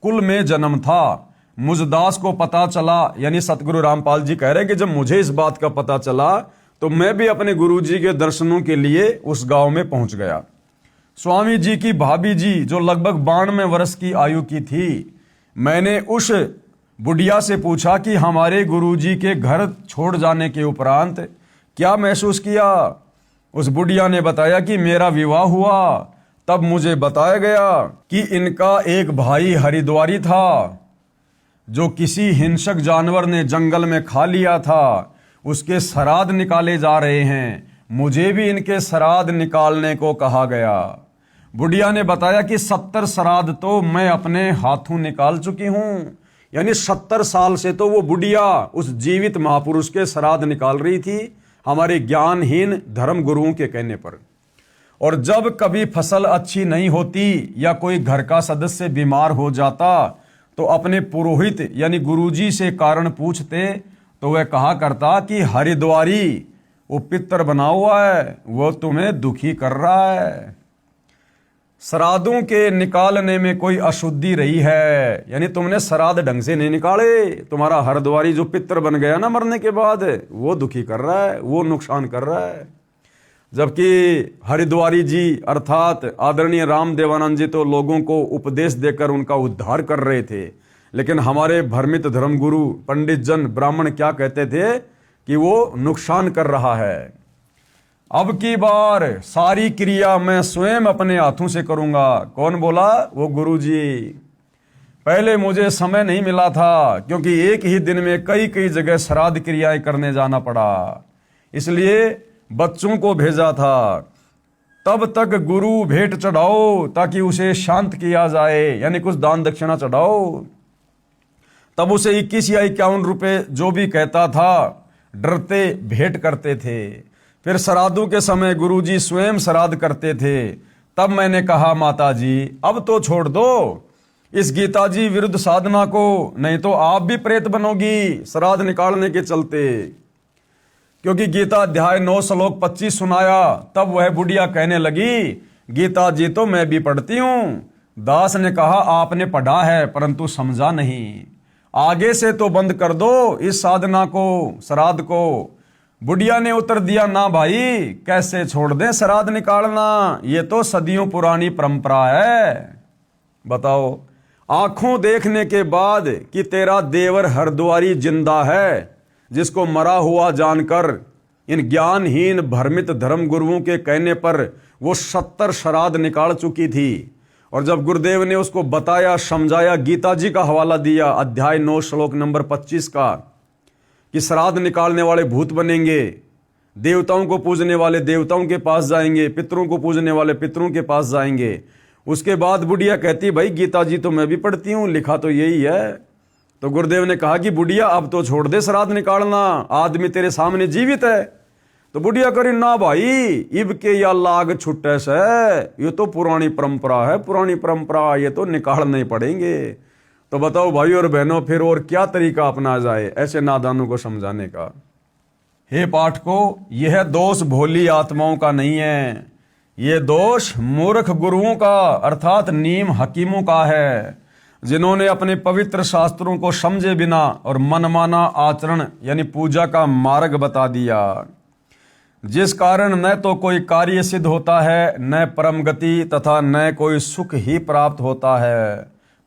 कुल में जन्म था। मुझदास को पता चला, यानी सतगुरु रामपाल जी कह रहे कि जब मुझे इस बात का पता चला तो मैं भी अपने गुरुजी के दर्शनों के लिए उस गांव में पहुंच गया। स्वामी जी की भाभी जी जो लगभग 92 वर्ष की आयु की थी, मैंने उस बुढ़िया से पूछा कि हमारे गुरुजी के घर छोड़ जाने के उपरांत क्या महसूस किया। उस बुढ़िया ने बताया कि मेरा विवाह हुआ, तब मुझे बताया गया कि इनका एक भाई हरिद्वारी था जो किसी हिंसक जानवर ने जंगल में खा लिया था, उसके श्राद्ध निकाले जा रहे हैं, मुझे भी इनके श्राद्ध निकालने को कहा गया। बुढ़िया ने बताया कि 70 श्राद्ध तो मैं अपने हाथों निकाल चुकी हूं। यानी 70 साल से तो वो बुढ़िया उस जीवित महापुरुष के श्राद्ध निकाल रही थी, हमारे ज्ञानहीन धर्म गुरुओं के कहने पर। और जब कभी फसल अच्छी नहीं होती या कोई घर का सदस्य बीमार हो जाता तो अपने पुरोहित यानी गुरुजी से कारण पूछते तो वह कहा करता कि हरिद्वारी वो पितर बना हुआ है, वो तुम्हें दुखी कर रहा है। श्राद्धों के निकालने में कोई अशुद्धि रही है, यानी तुमने श्राद्ध ढंग से नहीं निकाले, तुम्हारा हरिद्वारी जो पितर बन गया ना मरने के बाद, वो दुखी कर रहा है, वो नुकसान कर रहा है। जबकि हरिद्वारी जी अर्थात आदरणीय रामदेवानंद जी तो लोगों को उपदेश देकर उनका उद्धार कर रहे थे, लेकिन हमारे भ्रमित धर्मगुरु पंडित जन ब्राह्मण क्या कहते थे कि वो नुकसान कर रहा है। अब की बार सारी क्रिया मैं स्वयं अपने हाथों से करूंगा। कौन बोला? वो गुरुजी। पहले मुझे समय नहीं मिला था क्योंकि एक ही दिन में कई कई जगह श्राद्ध क्रियाएं करने जाना पड़ा, इसलिए बच्चों को भेजा था। तब तक गुरु भेंट चढ़ाओ ताकि उसे शांत किया जाए, यानी कुछ दान दक्षिणा चढ़ाओ। तब उसे 21 या 51 रुपए जो भी कहता था, डरते भेंट करते थे। फिर श्राद्धों के समय गुरुजी स्वयं श्राद्ध करते थे, तब मैंने कहा माता जी अब तो छोड़ दो इस गीता जी विरुद्ध साधना को, नहीं तो आप भी प्रेत बनोगी श्राद्ध निकालने के चलते। क्योंकि गीता अध्याय 9 श्लोक 25 सुनाया, तब वह बुढ़िया कहने लगी गीता जी तो मैं भी पढ़ती हूं। दास ने कहा आपने पढ़ा है परंतु समझा नहीं, आगे से तो बंद कर दो इस साधना को, श्राद्ध को। बुढ़िया ने उत्तर दिया ना भाई, कैसे छोड़ दें श्राद्ध निकालना, ये तो सदियों पुरानी परंपरा है। बताओ, आंखों देखने के बाद कि तेरा देवर हरद्वारी जिंदा है, जिसको मरा हुआ जानकर इन ज्ञानहीन भ्रमित धर्म गुरुओं के कहने पर वो 70 श्राद्ध निकाल चुकी थी। और जब गुरुदेव ने उसको बताया, समझाया, गीता जी का हवाला दिया अध्याय 9 श्लोक नंबर 25 का, कि श्राद्ध निकालने वाले भूत बनेंगे, देवताओं को पूजने वाले देवताओं के पास जाएंगे, पितरों को पूजने वाले पितरों के पास जाएंगे। उसके बाद बुढ़िया कहती भाई गीता जी तो मैं भी पढ़ती हूं, लिखा तो यही है। तो गुरुदेव ने कहा कि बुढ़िया अब तो छोड़ दे श्राद्ध निकालना, आदमी तेरे सामने जीवित है। तो बुढ़िया करी ना भाई, इब के या लाग छुट्टे से, ये तो पुरानी परंपरा है, पुरानी परंपरा, ये तो निकालने ही पड़ेंगे। तो बताओ भाई और बहनों, फिर और क्या तरीका अपना जाए ऐसे नादानों को समझाने का। हे पाठकों, यह दोष भोली आत्माओं का नहीं है, ये दोष मूर्ख गुरुओं का अर्थात नीम हकीमों का है, जिन्होंने अपने पवित्र शास्त्रों को समझे बिना और मनमाना आचरण यानी पूजा का मार्ग बता दिया, जिस कारण न तो कोई कार्य सिद्ध होता है, न परम गति तथा न कोई सुख ही प्राप्त होता है।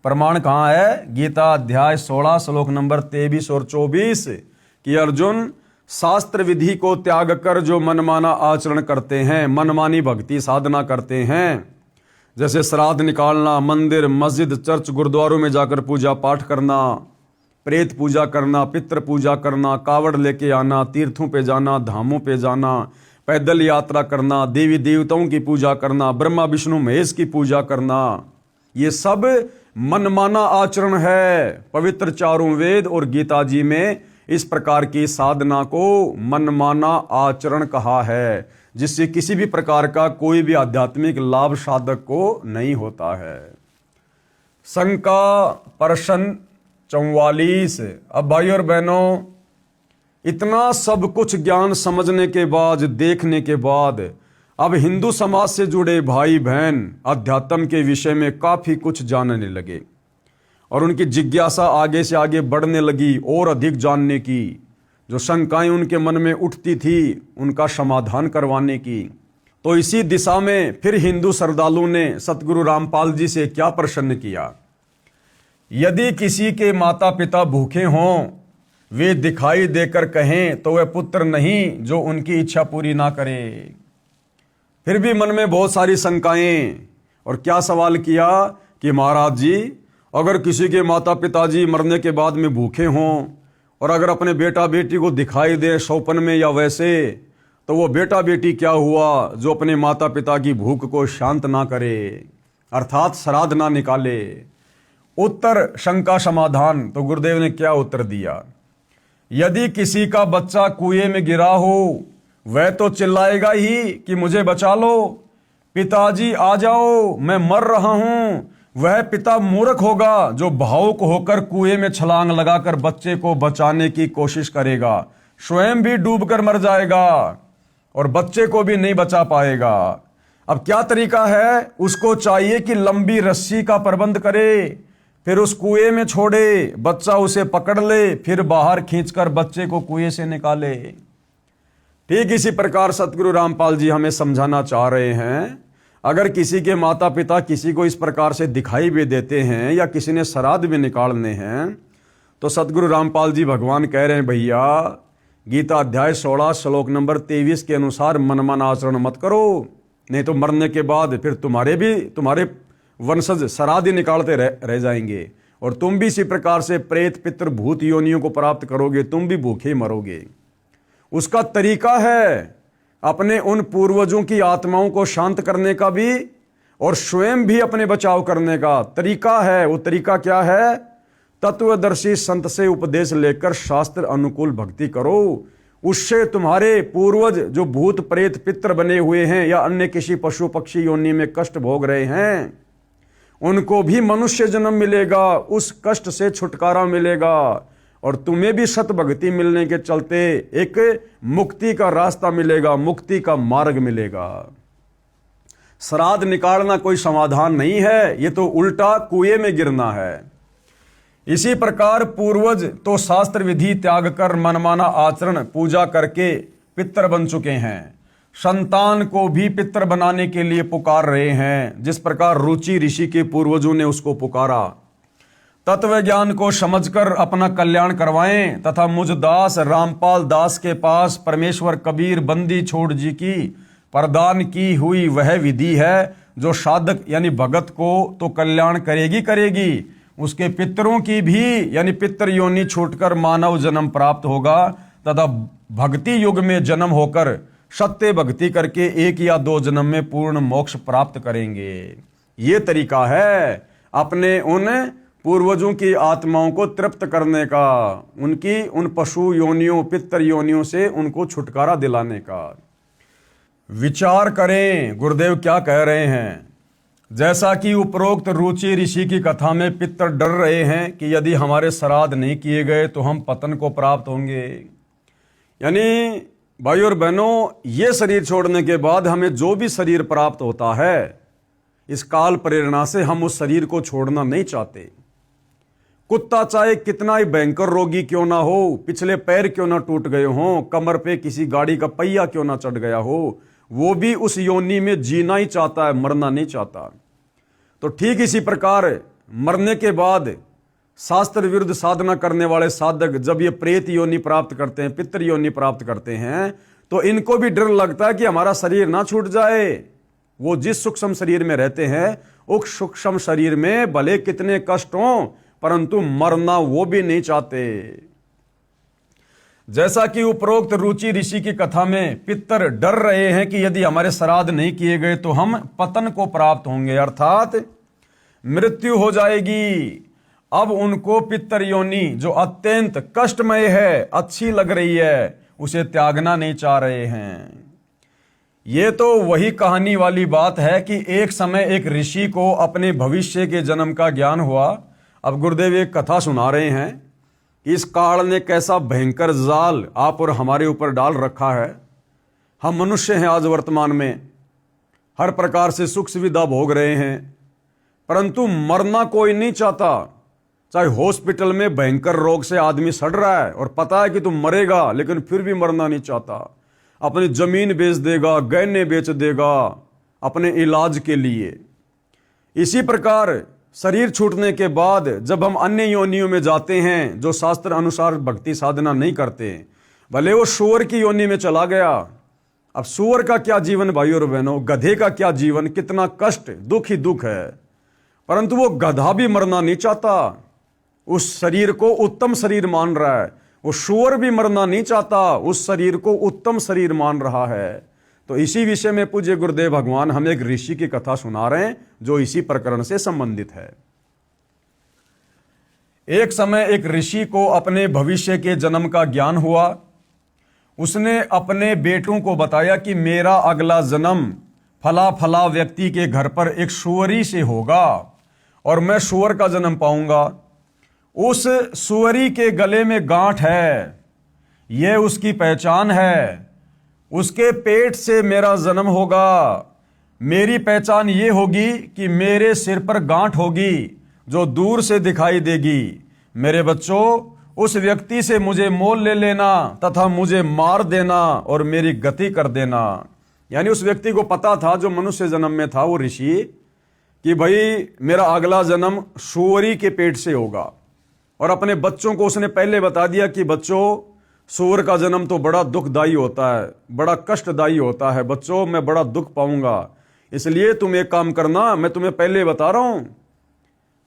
प्रमाण कहाँ है? गीता अध्याय 16 श्लोक नंबर 23 और 24 कि अर्जुन, शास्त्र विधि को त्याग कर जो मनमाना आचरण करते हैं, मनमानी भक्ति साधना करते हैं, जैसे श्राद्ध निकालना, मंदिर मस्जिद चर्च गुरुद्वारों में जाकर पूजा पाठ करना, प्रेत पूजा करना, पितृ पूजा करना, कावड़ लेके आना, तीर्थों पे जाना, धामों पे जाना, पैदल यात्रा करना, देवी देवताओं की पूजा करना, ब्रह्मा विष्णु महेश की पूजा करना, ये सब मनमाना आचरण है। पवित्र चारों वेद और गीता जी में इस प्रकार की साधना को मनमाना आचरण कहा है, जिससे किसी भी प्रकार का कोई भी आध्यात्मिक लाभ साधक को नहीं होता है। शंका प्रश्न 44। अब भाई और बहनों, इतना सब कुछ ज्ञान समझने के बाद, देखने के बाद, अब हिंदू समाज से जुड़े भाई बहन अध्यात्म के विषय में काफी कुछ जानने लगे और उनकी जिज्ञासा आगे से आगे बढ़ने लगी और अधिक जानने की। जो शंकाएं उनके मन में उठती थी उनका समाधान करवाने की। तो इसी दिशा में फिर हिंदू श्रद्धालु ने सतगुरु रामपाल जी से क्या प्रश्न किया? यदि किसी के माता पिता भूखे हों, वे दिखाई देकर कहें तो वह पुत्र नहीं जो उनकी इच्छा पूरी ना करे। फिर भी मन में बहुत सारी शंकाएं, और क्या सवाल किया कि महाराज जी, अगर किसी के माता पिताजी मरने के बाद में भूखे हों और अगर अपने बेटा बेटी को दिखाई दे सौपन में या वैसे, तो वो बेटा बेटी क्या हुआ जो अपने माता पिता की भूख को शांत ना करे, अर्थात श्राद्ध ना निकाले। उत्तर शंका समाधान। तो गुरुदेव ने क्या उत्तर दिया? यदि किसी का बच्चा कुएं में गिरा हो, वह तो चिल्लाएगा ही कि मुझे बचा लो, पिताजी आ जाओ, मैं मर रहा हूं। वह पिता मूर्ख होगा जो भावुक होकर कुएं में छलांग लगाकर बच्चे को बचाने की कोशिश करेगा, स्वयं भी डूबकर मर जाएगा और बच्चे को भी नहीं बचा पाएगा। अब क्या तरीका है? उसको चाहिए कि लंबी रस्सी का प्रबंध करे, फिर उस कुएं में छोड़े, बच्चा उसे पकड़ ले, फिर बाहर खींचकर बच्चे को कुएं से निकाले। ठीक इसी प्रकार सतगुरु रामपाल जी हमें समझाना चाह रहे हैं, अगर किसी के माता पिता किसी को इस प्रकार से दिखाई भी देते हैं या किसी ने श्राद्ध भी निकालने हैं, तो सतगुरु रामपाल जी भगवान कह रहे हैं, भैया गीता अध्याय 16 श्लोक नंबर 23 के अनुसार मनमाना आचरण मत करो, नहीं तो मरने के बाद फिर तुम्हारे वंशज श्राद्ध निकालते रह जाएंगे और तुम भी इसी प्रकार से प्रेत पितृ भूत योनियों को प्राप्त करोगे, तुम भी भूखे मरोगे। उसका तरीका है अपने उन पूर्वजों की आत्माओं को शांत करने का भी और स्वयं भी अपने बचाव करने का तरीका है। वो तरीका क्या है? तत्वदर्शी संत से उपदेश लेकर शास्त्र अनुकूल भक्ति करो, उससे तुम्हारे पूर्वज जो भूत प्रेत पितर बने हुए हैं या अन्य किसी पशु पक्षी योनि में कष्ट भोग रहे हैं, उनको भी मनुष्य जन्म मिलेगा, उस कष्ट से छुटकारा मिलेगा और तुम्हें भी सत भक्ति मिलने के चलते एक मुक्ति का रास्ता मिलेगा, मुक्ति का मार्ग मिलेगा। श्राद्ध निकालना कोई समाधान नहीं है, ये तो उल्टा कुएं में गिरना है। इसी प्रकार पूर्वज तो शास्त्र विधि त्याग कर मनमाना आचरण पूजा करके पितर बन चुके हैं, संतान को भी पितर बनाने के लिए पुकार रहे हैं, जिस प्रकार रुचि ऋषि के पूर्वजों ने उसको पुकारा। तत्व ज्ञान को समझकर अपना कल्याण करवाएं तथा मुझ दास रामपाल दास के पास परमेश्वर कबीर बंदी छोड़ जी की प्रदान की हुई वह विधि है जो साधक यानी भगत को तो कल्याण करेगी, उसके पितरों की भी यानी पितर योनि छूटकर मानव जन्म प्राप्त होगा तथा भक्ति युग में जन्म होकर सत्य भक्ति करके 1 या 2 जन्म में पूर्ण मोक्ष प्राप्त करेंगे। ये तरीका है अपने उन पूर्वजों की आत्माओं को तृप्त करने का, उनकी उन पशु योनियों पितर योनियों से उनको छुटकारा दिलाने का। विचार करें गुरुदेव क्या कह रहे हैं। जैसा कि उपरोक्त रुचि ऋषि की कथा में पितर डर रहे हैं कि यदि हमारे श्राद्ध नहीं किए गए तो हम पतन को प्राप्त होंगे। यानी भाई और बहनों, ये शरीर छोड़ने के बाद हमें जो भी शरीर प्राप्त होता है, इस काल प्रेरणा से हम उस शरीर को छोड़ना नहीं चाहते। कुत्ता चाहे कितना ही भयंकर रोगी क्यों ना हो, पिछले पैर क्यों ना टूट गए हों, कमर पे किसी गाड़ी का पहिया क्यों ना चढ़ गया हो, वो भी उस योनि में जीना ही चाहता है, मरना नहीं चाहता। तो ठीक इसी प्रकार मरने के बाद शास्त्र विरुद्ध साधना करने वाले साधक जब ये प्रेत योनि प्राप्त करते हैं, पितर योनि प्राप्त करते हैं, तो इनको भी डर लगता है कि हमारा शरीर ना छूट जाए। वो जिस सूक्ष्म शरीर में रहते हैं उस सूक्ष्म शरीर में भले कितने कष्ट हों, परंतु मरना वो भी नहीं चाहते। जैसा कि उपरोक्त रुचि ऋषि की कथा में पितर डर रहे हैं कि यदि हमारे श्राद्ध नहीं किए गए तो हम पतन को प्राप्त होंगे, अर्थात मृत्यु हो जाएगी। अब उनको पितर योनि जो अत्यंत कष्टमय है, अच्छी लग रही है, उसे त्यागना नहीं चाह रहे हैं। ये तो वही कहानी वाली बात है कि एक समय एक ऋषि को अपने भविष्य के जन्म का ज्ञान हुआ। अब गुरुदेव एक कथा सुना रहे हैं, इस काल ने कैसा भयंकर जाल आप और हमारे ऊपर डाल रखा है। हम मनुष्य हैं, आज वर्तमान में हर प्रकार से सुख सुविधा भोग रहे हैं, परंतु मरना कोई नहीं चाहता। चाहे हॉस्पिटल में भयंकर रोग से आदमी सड़ रहा है और पता है कि तुम मरेगा, लेकिन फिर भी मरना नहीं चाहता। अपनी जमीन बेच देगा, गहने बेच देगा अपने इलाज के लिए। इसी प्रकार शरीर छूटने के बाद जब हम अन्य योनियों में जाते हैं जो शास्त्र अनुसार भक्ति साधना नहीं करते, भले वो सूअर की योनि में चला गया। अब सूअर का क्या जीवन भाई और बहनों, गधे का क्या जीवन, कितना कष्ट, दुख ही दुख है। परंतु वो गधा भी मरना नहीं चाहता, उस शरीर को उत्तम शरीर मान रहा है। वो सूअर भी मरना नहीं चाहता, उस शरीर को उत्तम शरीर मान रहा है। तो इसी विषय में पूज्य गुरुदेव भगवान हमें एक ऋषि की कथा सुना रहे हैं जो इसी प्रकरण से संबंधित है। एक समय एक ऋषि को अपने भविष्य के जन्म का ज्ञान हुआ। उसने अपने बेटों को बताया कि मेरा अगला जन्म फला फला व्यक्ति के घर पर एक सूअरी से होगा और मैं सूअर का जन्म पाऊंगा। उस सूअरी के गले में गांठ है, यह उसकी पहचान है। उसके पेट से मेरा जन्म होगा। मेरी पहचान ये होगी कि मेरे सिर पर गांठ होगी जो दूर से दिखाई देगी। मेरे बच्चों, उस व्यक्ति से मुझे मोल ले लेना तथा मुझे मार देना और मेरी गति कर देना। यानी उस व्यक्ति को पता था जो मनुष्य जन्म में था, वो ऋषि, कि भाई मेरा अगला जन्म सूअरी के पेट से होगा। और अपने बच्चों को उसने पहले बता दिया कि बच्चों, सूअर का जन्म तो बड़ा दुखदायी होता है, बड़ा कष्टदायी होता है। बच्चों, मैं बड़ा दुख पाऊंगा, इसलिए तुम एक काम करना, मैं तुम्हें पहले बता रहा हूं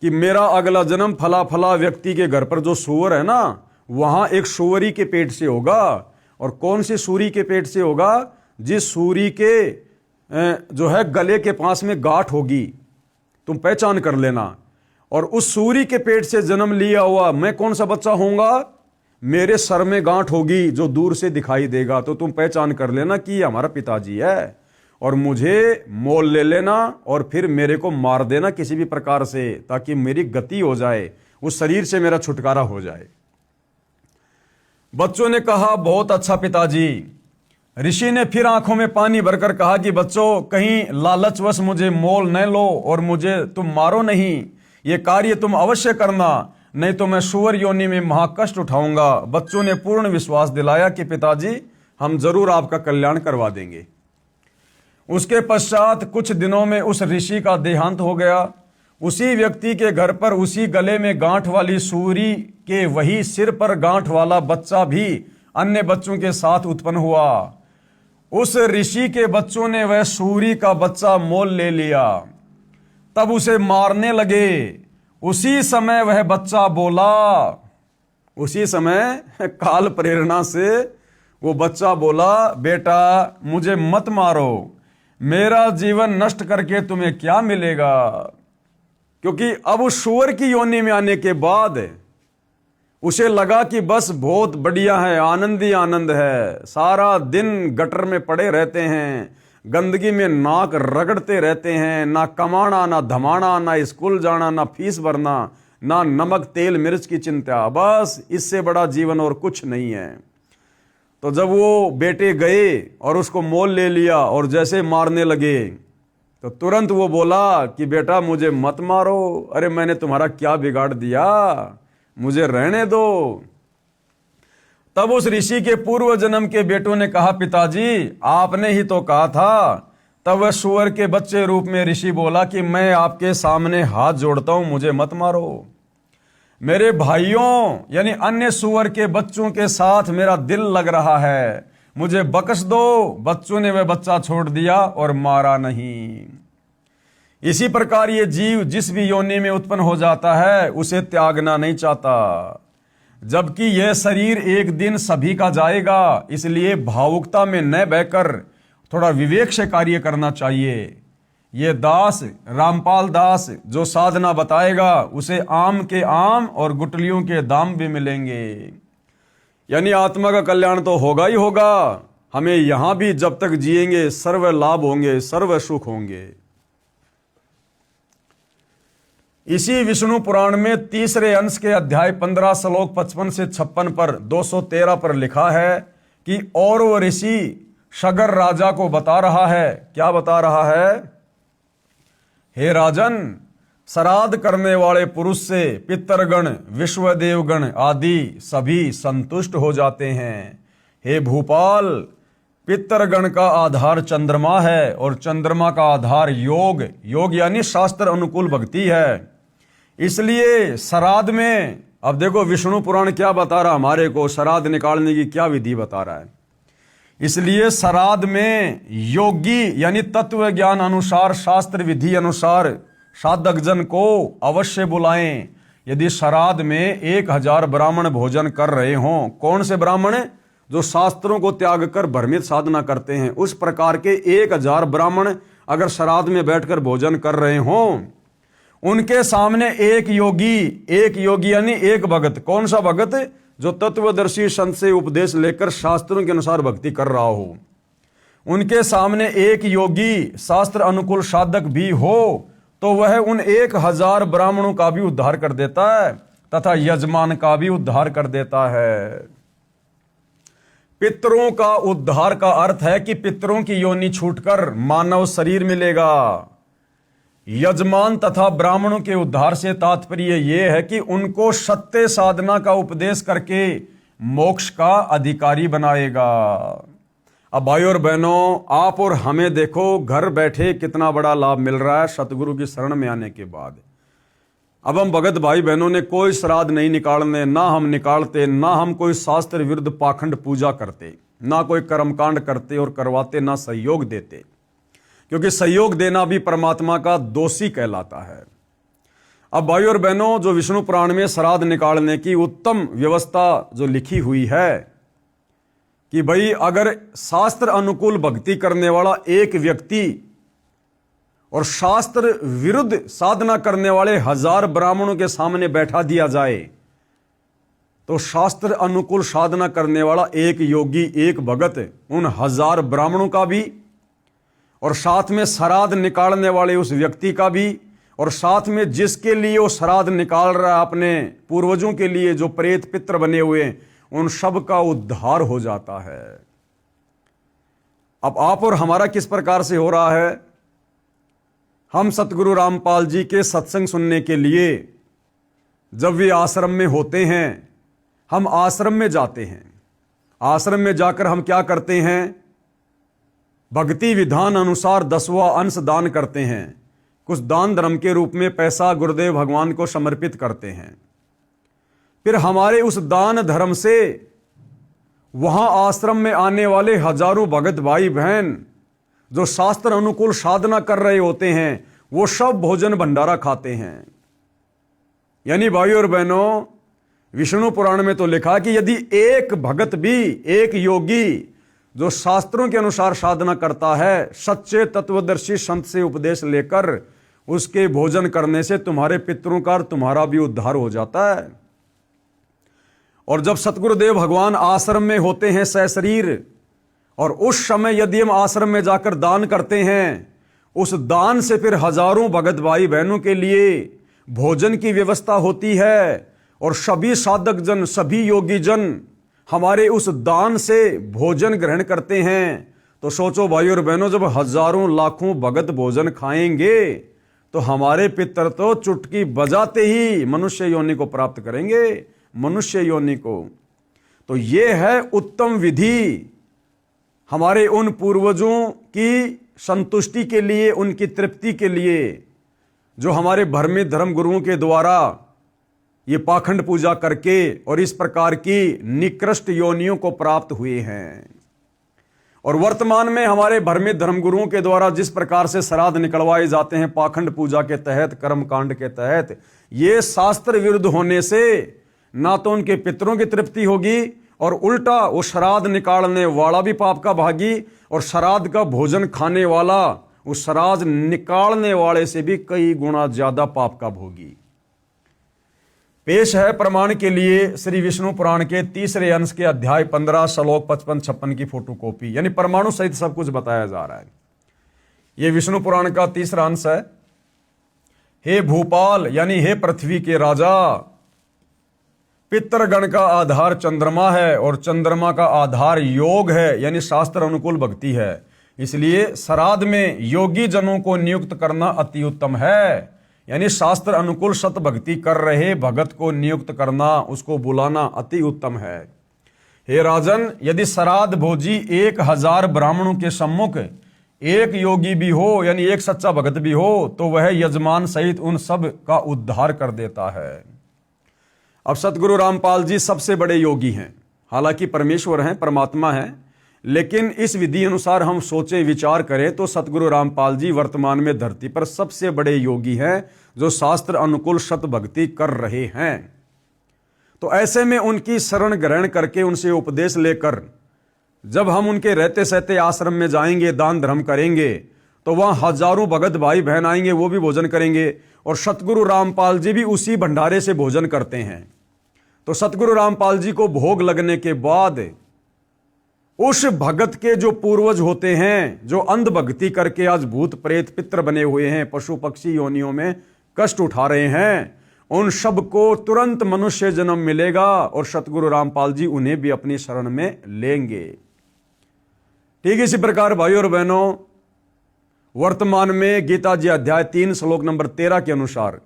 कि मेरा अगला जन्म फला फला व्यक्ति के घर पर जो सूअर है ना, वहां एक सूअरी के पेट से होगा। और कौन सी सूरी के पेट से होगा? जिस सूरी के जो है गले के पास में गांठ होगी, तुम पहचान कर लेना। और उस सूरी के पेट से जन्म लिया हुआ मैं कौन सा बच्चा होऊंगा? मेरे सर में गांठ होगी जो दूर से दिखाई देगा, तो तुम पहचान कर लेना कि ये हमारा पिताजी है, और मुझे मोल ले लेना और फिर मेरे को मार देना किसी भी प्रकार से, ताकि मेरी गति हो जाए, उस शरीर से मेरा छुटकारा हो जाए। बच्चों ने कहा, बहुत अच्छा पिताजी। ऋषि ने फिर आंखों में पानी भरकर कहा कि बच्चों, कहीं लालचवश मुझे मोल न लो और मुझे तुम मारो नहीं। ये कार्य तुम अवश्य करना, नहीं तो मैं सूअर योनि में महाकष्ट उठाऊंगा। बच्चों ने पूर्ण विश्वास दिलाया कि पिताजी, हम जरूर आपका कल्याण करवा देंगे। उसके पश्चात कुछ दिनों में उस ऋषि का देहांत हो गया। उसी व्यक्ति के घर पर उसी गले में गांठ वाली सूरी के वही सिर पर गांठ वाला बच्चा भी अन्य बच्चों के साथ उत्पन्न हुआ। उस ऋषि के बच्चों ने वह सूरी का बच्चा मोल ले लिया, तब उसे मारने लगे। उसी समय वह बच्चा बोला, उसी समय काल प्रेरणा से वो बच्चा बोला, बेटा मुझे मत मारो, मेरा जीवन नष्ट करके तुम्हें क्या मिलेगा। क्योंकि अब उस सूअर की योनि में आने के बाद उसे लगा कि बस बहुत बढ़िया है, आनंद ही आनंद है। सारा दिन गटर में पड़े रहते हैं, गंदगी में नाक रगड़ते रहते हैं, ना कमाना ना धमाना, ना स्कूल जाना, ना फीस भरना, ना नमक तेल मिर्च की चिंता, बस इससे बड़ा जीवन और कुछ नहीं है। तो जब वो बेटे गए और उसको मोल ले लिया और जैसे मारने लगे, तो तुरंत वो बोला कि बेटा मुझे मत मारो, अरे मैंने तुम्हारा क्या बिगाड़ दिया, मुझे रहने दो। तब उस ऋषि के पूर्व जन्म के बेटों ने कहा, पिताजी आपने ही तो कहा था। तब वह सूअर के बच्चे रूप में ऋषि बोला कि मैं आपके सामने हाथ जोड़ता हूं, मुझे मत मारो। मेरे भाइयों यानी अन्य सूअर के बच्चों के साथ मेरा दिल लग रहा है, मुझे बख्श दो। बच्चों ने वह बच्चा छोड़ दिया और मारा नहीं। इसी प्रकार ये जीव जिस भी योनि में उत्पन्न हो जाता है उसे त्यागना नहीं चाहता, जबकि यह शरीर एक दिन सभी का जाएगा। इसलिए भावुकता में न बहकर थोड़ा विवेक से कार्य करना चाहिए। ये दास रामपाल दास जो साधना बताएगा उसे आम के आम और गुटलियों के दाम भी मिलेंगे। यानी आत्मा का कल्याण तो होगा ही होगा। हमें यहां भी जब तक जिएंगे सर्व लाभ होंगे, सर्व सुख होंगे। इसी विष्णु पुराण में तीसरे अंश के अध्याय 15 श्लोक 55 से 56 पर 213 पर लिखा है कि और वो ऋषि सगर राजा को बता रहा है। क्या बता रहा है? हे राजन, श्राद्ध करने वाले पुरुष से पितरगण विश्वदेवगण आदि सभी संतुष्ट हो जाते हैं। हे भूपाल, पितरगण का आधार चंद्रमा है और चंद्रमा का आधार योग, योग यानी शास्त्र अनुकूल भक्ति है। इसलिए श्राद्ध में, अब देखो विष्णु पुराण क्या बता रहा हमारे को, श्राद्ध निकालने की क्या विधि बता रहा है। इसलिए श्राद्ध में योगी यानी तत्व ज्ञान अनुसार शास्त्र विधि अनुसार साधक जन को अवश्य बुलाएं। यदि श्राद्ध में 1000 ब्राह्मण भोजन कर रहे हों, कौन से ब्राह्मण? जो शास्त्रों को त्याग कर भ्रमित साधना करते हैं, उस प्रकार के 1000 ब्राह्मण अगर श्राद्ध में बैठकर भोजन कर रहे हों, उनके सामने एक योगी यानी एक भगत। कौन सा भगत? जो तत्वदर्शी संत से उपदेश लेकर शास्त्रों के अनुसार भक्ति कर रहा हो। उनके सामने एक योगी शास्त्र अनुकूल साधक भी हो तो वह उन 1000 ब्राह्मणों का भी उद्धार कर देता है तथा यजमान का भी उद्धार कर देता है। पितरों का उद्धार का अर्थ है कि पितरों की योनि छूटकर मानव शरीर मिलेगा। यजमान तथा ब्राह्मणों के उद्धार से तात्पर्य यह है कि उनको सत्य साधना का उपदेश करके मोक्ष का अधिकारी बनाएगा। अब भाई और बहनों, आप और हमें देखो घर बैठे कितना बड़ा लाभ मिल रहा है सतगुरु की शरण में आने के बाद। अब हम भगत भाई बहनों ने कोई श्राद्ध नहीं निकालने, ना हम निकालते, ना हम कोई शास्त्र विरुद्ध पाखंड पूजा करते, ना कोई कर्मकांड करते और करवाते, ना सहयोग देते, क्योंकि सहयोग देना भी परमात्मा का दोषी कहलाता है। अब भाई और बहनों, जो विष्णु पुराण में श्राद्ध निकालने की उत्तम व्यवस्था जो लिखी हुई है कि भाई अगर शास्त्र अनुकूल भक्ति करने वाला एक व्यक्ति और शास्त्र विरुद्ध साधना करने वाले 1000 ब्राह्मणों के सामने बैठा दिया जाए तो शास्त्र अनुकूल साधना करने वाला एक योगी, एक भगत, उन 1000 ब्राह्मणों का भी, और साथ में श्राद्ध निकालने वाले उस व्यक्ति का भी, और साथ में जिसके लिए वो श्राद्ध निकाल रहा है अपने पूर्वजों के लिए, जो प्रेत पित्र बने हुए, उन सब का उद्धार हो जाता है। अब आप और हमारा किस प्रकार से हो रहा है? हम सतगुरु रामपाल जी के सत्संग सुनने के लिए जब वे आश्रम में होते हैं, हम आश्रम में जाते हैं। आश्रम में जाकर हम क्या करते हैं? भक्ति विधान अनुसार 10वां अंश दान करते हैं। कुछ दान धर्म के रूप में पैसा गुरुदेव भगवान को समर्पित करते हैं। फिर हमारे उस दान धर्म से वहां आश्रम में आने वाले हजारों भगत भाई बहन जो शास्त्र अनुकूल साधना कर रहे होते हैं, वो सब भोजन भंडारा खाते हैं। यानी भाइयों और बहनों, विष्णु पुराण में तो लिखा कि यदि एक भगत भी, एक योगी जो शास्त्रों के अनुसार साधना करता है, सच्चे तत्वदर्शी संत से उपदेश लेकर उसके भोजन करने से तुम्हारे पितरों का और तुम्हारा भी उद्धार हो जाता है। और जब सतगुरुदेव भगवान आश्रम में होते हैं सशरीर, और उस समय यदि हम आश्रम में जाकर दान करते हैं, उस दान से फिर हजारों भगत भाई बहनों के लिए भोजन की व्यवस्था होती है, और सभी साधक जन, सभी योगी जन हमारे उस दान से भोजन ग्रहण करते हैं। तो सोचो भाइयों और बहनों, जब हजारों लाखों भगत भोजन खाएंगे तो हमारे पितर तो चुटकी बजाते ही मनुष्य योनि को प्राप्त करेंगे, मनुष्य योनि को। तो ये है उत्तम विधि हमारे उन पूर्वजों की संतुष्टि के लिए, उनकी तृप्ति के लिए, जो हमारे भ्रमित धर्म गुरुओं के द्वारा ये पाखंड पूजा करके और इस प्रकार की निकृष्ट योनियों को प्राप्त हुए हैं। और वर्तमान में हमारे भ्रमित धर्म गुरुओं के द्वारा जिस प्रकार से श्राद्ध निकलवाए जाते हैं पाखंड पूजा के तहत, कर्म कांड के तहत, ये शास्त्र विरुद्ध होने से ना तो उनके पितरों की तृप्ति होगी, और उल्टा वो श्राद्ध निकालने वाला भी पाप का भागी, और श्राद्ध का भोजन खाने वाला उस श्राद्ध निकालने वाले से भी कई गुना ज्यादा पाप का भोगी। पेश है प्रमाण के लिए श्री विष्णु पुराण के 3रे अंश के अध्याय 15 श्लोक 55-56 की फोटोकॉपी, यानी परमाणु सहित सब कुछ बताया जा रहा है। यह विष्णु पुराण का 3रा अंश है। हे भूपाल, यानी हे पृथ्वी के राजा, पितृगण का आधार चंद्रमा है, और चंद्रमा का आधार योग है, यानी शास्त्र अनुकूल भक्ति है। इसलिए श्राद्ध में योगी जनों को नियुक्त करना अति उत्तम है, यानी शास्त्र अनुकूल सत भक्ति कर रहे भगत को नियुक्त करना, उसको बुलाना अति उत्तम है। हे राजन, यदि श्राद्ध भोजी 1000 ब्राह्मणों के सम्मुख एक योगी भी हो, यानी एक सच्चा भगत भी हो, तो वह यजमान सहित उन सब का उद्धार कर देता है। अब सतगुरु रामपाल जी सबसे बड़े योगी हैं, हालांकि परमेश्वर हैं, परमात्मा हैं, लेकिन इस विधि अनुसार हम सोचें विचार करें तो सतगुरु रामपाल जी वर्तमान में धरती पर सबसे बड़े योगी हैं जो शास्त्र अनुकूल सत भक्ति कर रहे हैं। तो ऐसे में उनकी शरण ग्रहण करके उनसे उपदेश लेकर जब हम उनके रहते सहते आश्रम में जाएंगे, दान धर्म करेंगे, तो वहां हजारों भगत भाई बहन आएंगे, वो भी भोजन करेंगे, और सतगुरु रामपाल जी भी उसी भंडारे से भोजन करते हैं। तो सतगुरु रामपाल जी को भोग लगने के बाद उस भगत के जो पूर्वज होते हैं, जो अंध भक्ति करके आज भूत प्रेत पित्र बने हुए हैं, पशु पक्षी योनियों में कष्ट उठा रहे हैं, उन सब को तुरंत मनुष्य जन्म मिलेगा, और सतगुरु रामपाल जी उन्हें भी अपनी शरण में लेंगे। ठीक इसी प्रकार भाइयों और बहनों, वर्तमान में गीता जी अध्याय 3 श्लोक नंबर 13 के अनुसार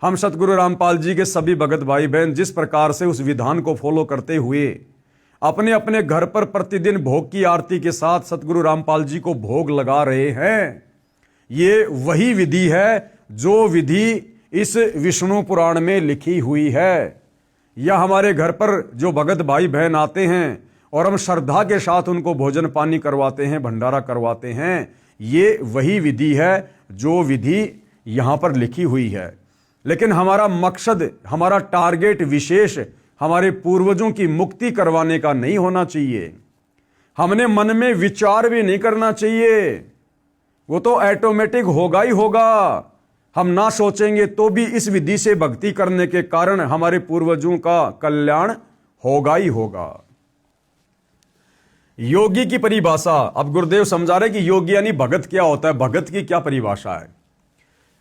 हम सतगुरु रामपाल जी के सभी भगत भाई बहन जिस प्रकार से उस विधान को फॉलो करते हुए अपने अपने घर पर प्रतिदिन भोग की आरती के साथ सतगुरु रामपाल जी को भोग लगा रहे हैं, ये वही विधि है जो विधि इस विष्णु पुराण में लिखी हुई है। या हमारे घर पर जो भगत भाई बहन आते हैं और हम श्रद्धा के साथ उनको भोजन पानी करवाते हैं, भंडारा करवाते हैं, ये वही विधि है जो विधि यहां पर लिखी हुई है। लेकिन हमारा मकसद, हमारा टारगेट विशेष हमारे पूर्वजों की मुक्ति करवाने का नहीं होना चाहिए। हमने मन में विचार भी नहीं करना चाहिए, वो तो ऑटोमेटिक होगा ही होगा। हम ना सोचेंगे तो भी इस विधि से भक्ति करने के कारण हमारे पूर्वजों का कल्याण होगा ही होगा। योगी की परिभाषा, अब गुरुदेव समझा रहे कि योगी यानी भगत क्या होता है, भगत की क्या परिभाषा है।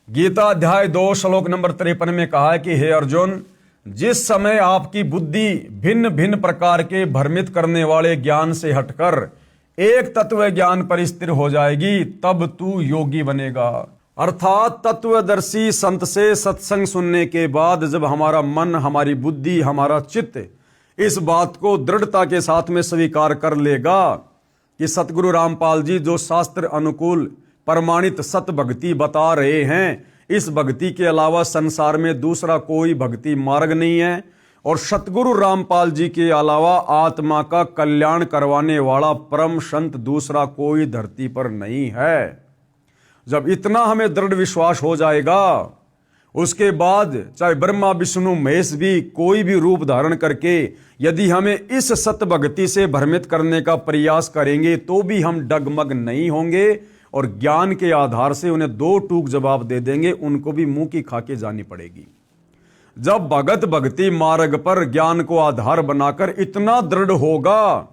गीता अध्याय 2 श्लोक नंबर 53 में कहा है कि हे अर्जुन, जिस समय आपकी बुद्धि भिन्न भिन्न प्रकार के भ्रमित करने वाले ज्ञान से हटकर एक तत्व ज्ञान पर स्थिर हो जाएगी, तब तू योगी बनेगा। अर्थात तत्वदर्शी संत से सत्संग सुनने के बाद जब हमारा मन, हमारी बुद्धि, हमारा चित्त इस बात को दृढ़ता के साथ में स्वीकार कर लेगा कि सतगुरु रामपाल जी जो शास्त्र अनुकूल प्रमाणित सत भक्ति बता रहे हैं, इस भक्ति के अलावा संसार में दूसरा कोई भक्ति मार्ग नहीं है और सतगुरु रामपाल जी के अलावा आत्मा का कल्याण करवाने वाला परम संत दूसरा कोई धरती पर नहीं है। जब इतना हमें दृढ़ विश्वास हो जाएगा, उसके बाद चाहे ब्रह्मा विष्णु महेश भी कोई भी रूप धारण करके यदि हमें इस सत भक्ति से भ्रमित करने का प्रयास करेंगे तो भी हम डगमग नहीं होंगे और ज्ञान के आधार से उन्हें दो टूक जवाब दे देंगे, उनको भी मुंह की खाके जानी पड़ेगी। जब भगत भक्ति मार्ग पर ज्ञान को आधार बनाकर इतना दृढ़ होगा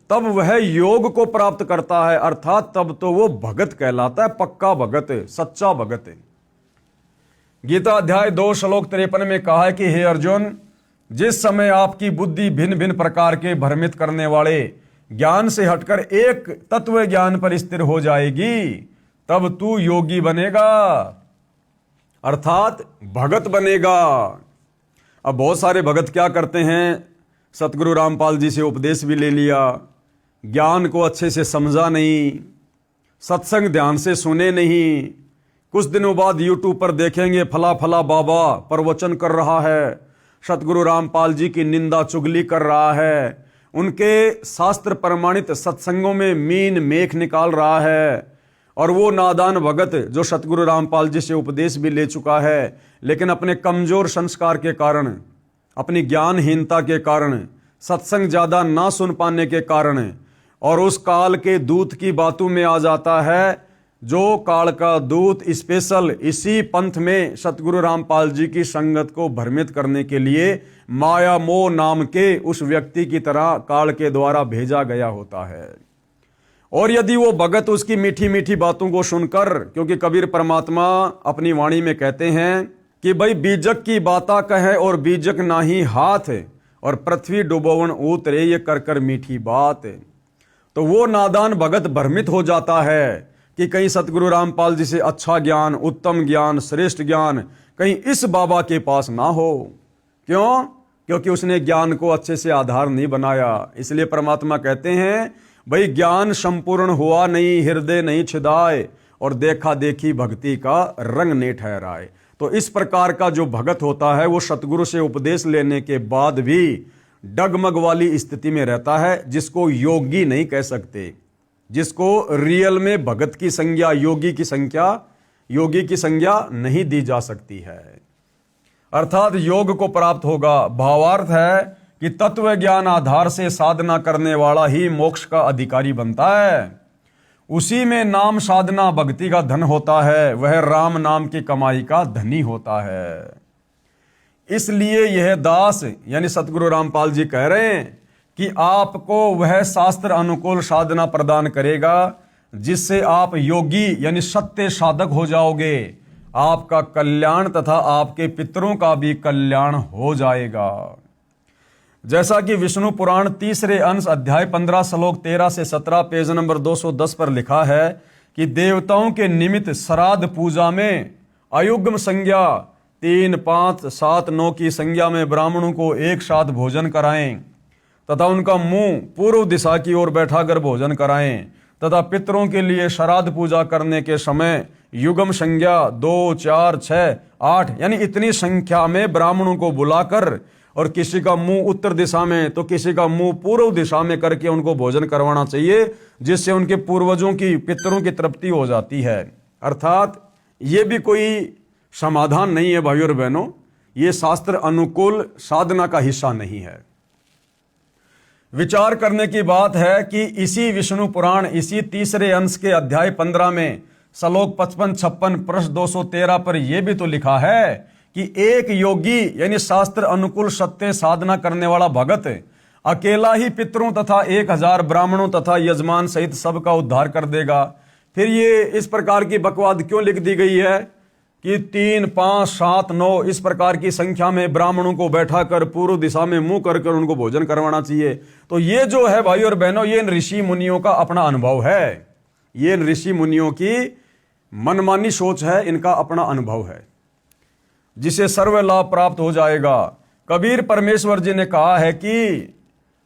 तब वह योग को प्राप्त करता है, अर्थात तब तो वो भगत कहलाता है, पक्का भगत, सच्चा भगत। गीता अध्याय 2 श्लोक 53 में कहा है कि हे अर्जुन, जिस समय आपकी बुद्धि भिन्न भिन्न प्रकार के भ्रमित करने वाले ज्ञान से हटकर एक तत्व ज्ञान पर स्थिर हो जाएगी, तब तू योगी बनेगा, अर्थात भगत बनेगा। अब बहुत सारे भगत क्या करते हैं, सतगुरु रामपाल जी से उपदेश भी ले लिया, ज्ञान को अच्छे से समझा नहीं, सत्संग ध्यान से सुने नहीं, कुछ दिनों बाद यूट्यूब पर देखेंगे फला फला बाबा प्रवचन कर रहा है, सतगुरु रामपाल जी की निंदा चुगली कर रहा है, उनके शास्त्र प्रमाणित सत्संगों में मीन मेख निकाल रहा है, और वो नादान भगत जो सतगुरु रामपाल जी से उपदेश भी ले चुका है लेकिन अपने कमजोर संस्कार के कारण, अपनी ज्ञानहीनता के कारण, सत्संग ज्यादा ना सुन पाने के कारण और उस काल के दूत की बातों में आ जाता है, जो काल का दूत स्पेशल इसी पंथ में सतगुरु रामपाल जी की संगत को भ्रमित करने के लिए माया मोह नाम के उस व्यक्ति की तरह काल के द्वारा भेजा गया होता है। और यदि वो भगत उसकी मीठी मीठी बातों को सुनकर, क्योंकि कबीर परमात्मा अपनी वाणी में कहते हैं कि भाई बीजक की बाता कहे और बीजक नाही हाथ, और पृथ्वी डुबोवन उतरे ये कर कर मीठी बात। तो वो नादान भगत भ्रमित हो जाता है कि कहीं सतगुरु रामपाल जी से अच्छा ज्ञान, उत्तम ज्ञान, श्रेष्ठ ज्ञान कहीं इस बाबा के पास ना हो। क्यों? क्योंकि उसने ज्ञान को अच्छे से आधार नहीं बनाया। इसलिए परमात्मा कहते हैं भाई ज्ञान संपूर्ण हुआ नहीं, हृदय नहीं छिदाए, और देखा देखी भक्ति का रंग नहीं ठहराए। तो इस प्रकार का जो भगत होता है वो सतगुरु से उपदेश लेने के बाद भी डगमग वाली स्थिति में रहता है, जिसको योगी नहीं कह सकते, जिसको रियल में भगत की संज्ञा, योगी की संज्ञा नहीं दी जा सकती है। अर्थात योग को प्राप्त होगा। भावार्थ है कि तत्व ज्ञान आधार से साधना करने वाला ही मोक्ष का अधिकारी बनता है। उसी में नाम साधना भक्ति का धन होता है, वह राम नाम की कमाई का धनी होता है। इसलिए यह दास यानी सतगुरु रामपाल जी कह रहे हैं कि आपको वह शास्त्र अनुकूल साधना प्रदान करेगा जिससे आप योगी यानी सत्य साधक हो जाओगे। आपका कल्याण तथा आपके पितरों का भी कल्याण हो जाएगा। जैसा कि विष्णु पुराण तीसरे अंश अध्याय 15 श्लोक 13 से 17 पेज नंबर 210 पर लिखा है कि देवताओं के निमित्त श्राद्ध पूजा में अयुग्म संज्ञा 3, 5, 7, 9 की संज्ञा में ब्राह्मणों को एक साथ भोजन कराएं तथा उनका मुंह पूर्व दिशा की ओर बैठाकर भोजन कराएं तथा पितरों के लिए श्राद्ध पूजा करने के समय युग्म संज्ञा 2, 4, 6, 8 यानी इतनी संख्या में ब्राह्मणों को बुलाकर और किसी का मुंह उत्तर दिशा में तो किसी का मुंह पूर्व दिशा में करके उनको भोजन करवाना चाहिए, जिससे उनके पूर्वजों की, पितरों की तृप्ति हो जाती है। अर्थात ये भी कोई समाधान नहीं है भाइयों और बहनों, ये शास्त्र अनुकूल साधना का हिस्सा नहीं है। विचार करने की बात है कि इसी विष्णु पुराण इसी तीसरे अंश के अध्याय 15 में श्लोक 55-56 पृष्ठ 213 पर यह भी तो लिखा है कि एक योगी यानी शास्त्र अनुकूल सत्य साधना करने वाला भगत अकेला ही पितरों तथा 1000 ब्राह्मणों तथा यजमान सहित सबका उद्धार कर देगा। फिर ये इस प्रकार की बकवाद क्यों लिख दी गई है कि 3, 5, 7, 9 इस प्रकार की संख्या में ब्राह्मणों को बैठा कर पूर्व दिशा में मुंह कर उनको भोजन करवाना चाहिए। तो ये जो है भाई और बहनों, ये इन ऋषि मुनियों का अपना अनुभव है, ये इन ऋषि मुनियों की मनमानी सोच है, इनका अपना अनुभव है, जिसे सर्व लाभ प्राप्त हो जाएगा। कबीर परमेश्वर जी ने कहा है कि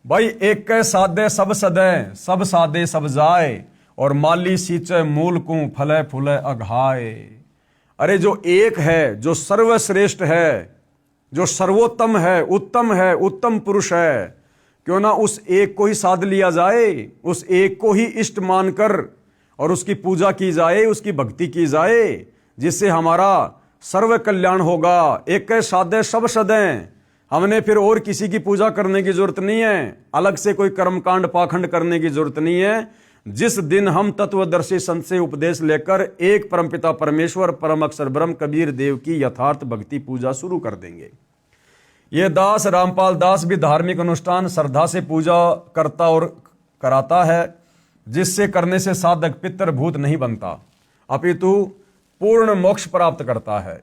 भाई एक कै साधे सब सदै, सब साधे सब जाए, और माली सींचे मूल को फले फूले अघाए। अरे जो एक है, जो सर्वश्रेष्ठ है, जो सर्वोत्तम है, उत्तम पुरुष है, क्यों ना उस एक को ही साध लिया जाए, उस एक को ही इष्ट मानकर और उसकी पूजा की जाए, उसकी भक्ति की जाए, जिससे हमारा सर्व कल्याण होगा। एक कै साधे सब सदें, हमने फिर और किसी की पूजा करने की जरूरत नहीं है, अलग से कोई कर्मकांड पाखंड करने की जरूरत नहीं है। जिस दिन हम तत्वदर्शी संत से उपदेश लेकर एक परमपिता परमेश्वर परम अक्षर ब्रह्म कबीर देव की यथार्थ भक्ति पूजा शुरू कर देंगे। ये दास रामपाल दास भी धार्मिक अनुष्ठान श्रद्धा से पूजा करता और कराता है, जिससे करने से साधक पितर भूत नहीं बनता, अपितु पूर्ण मोक्ष प्राप्त करता है।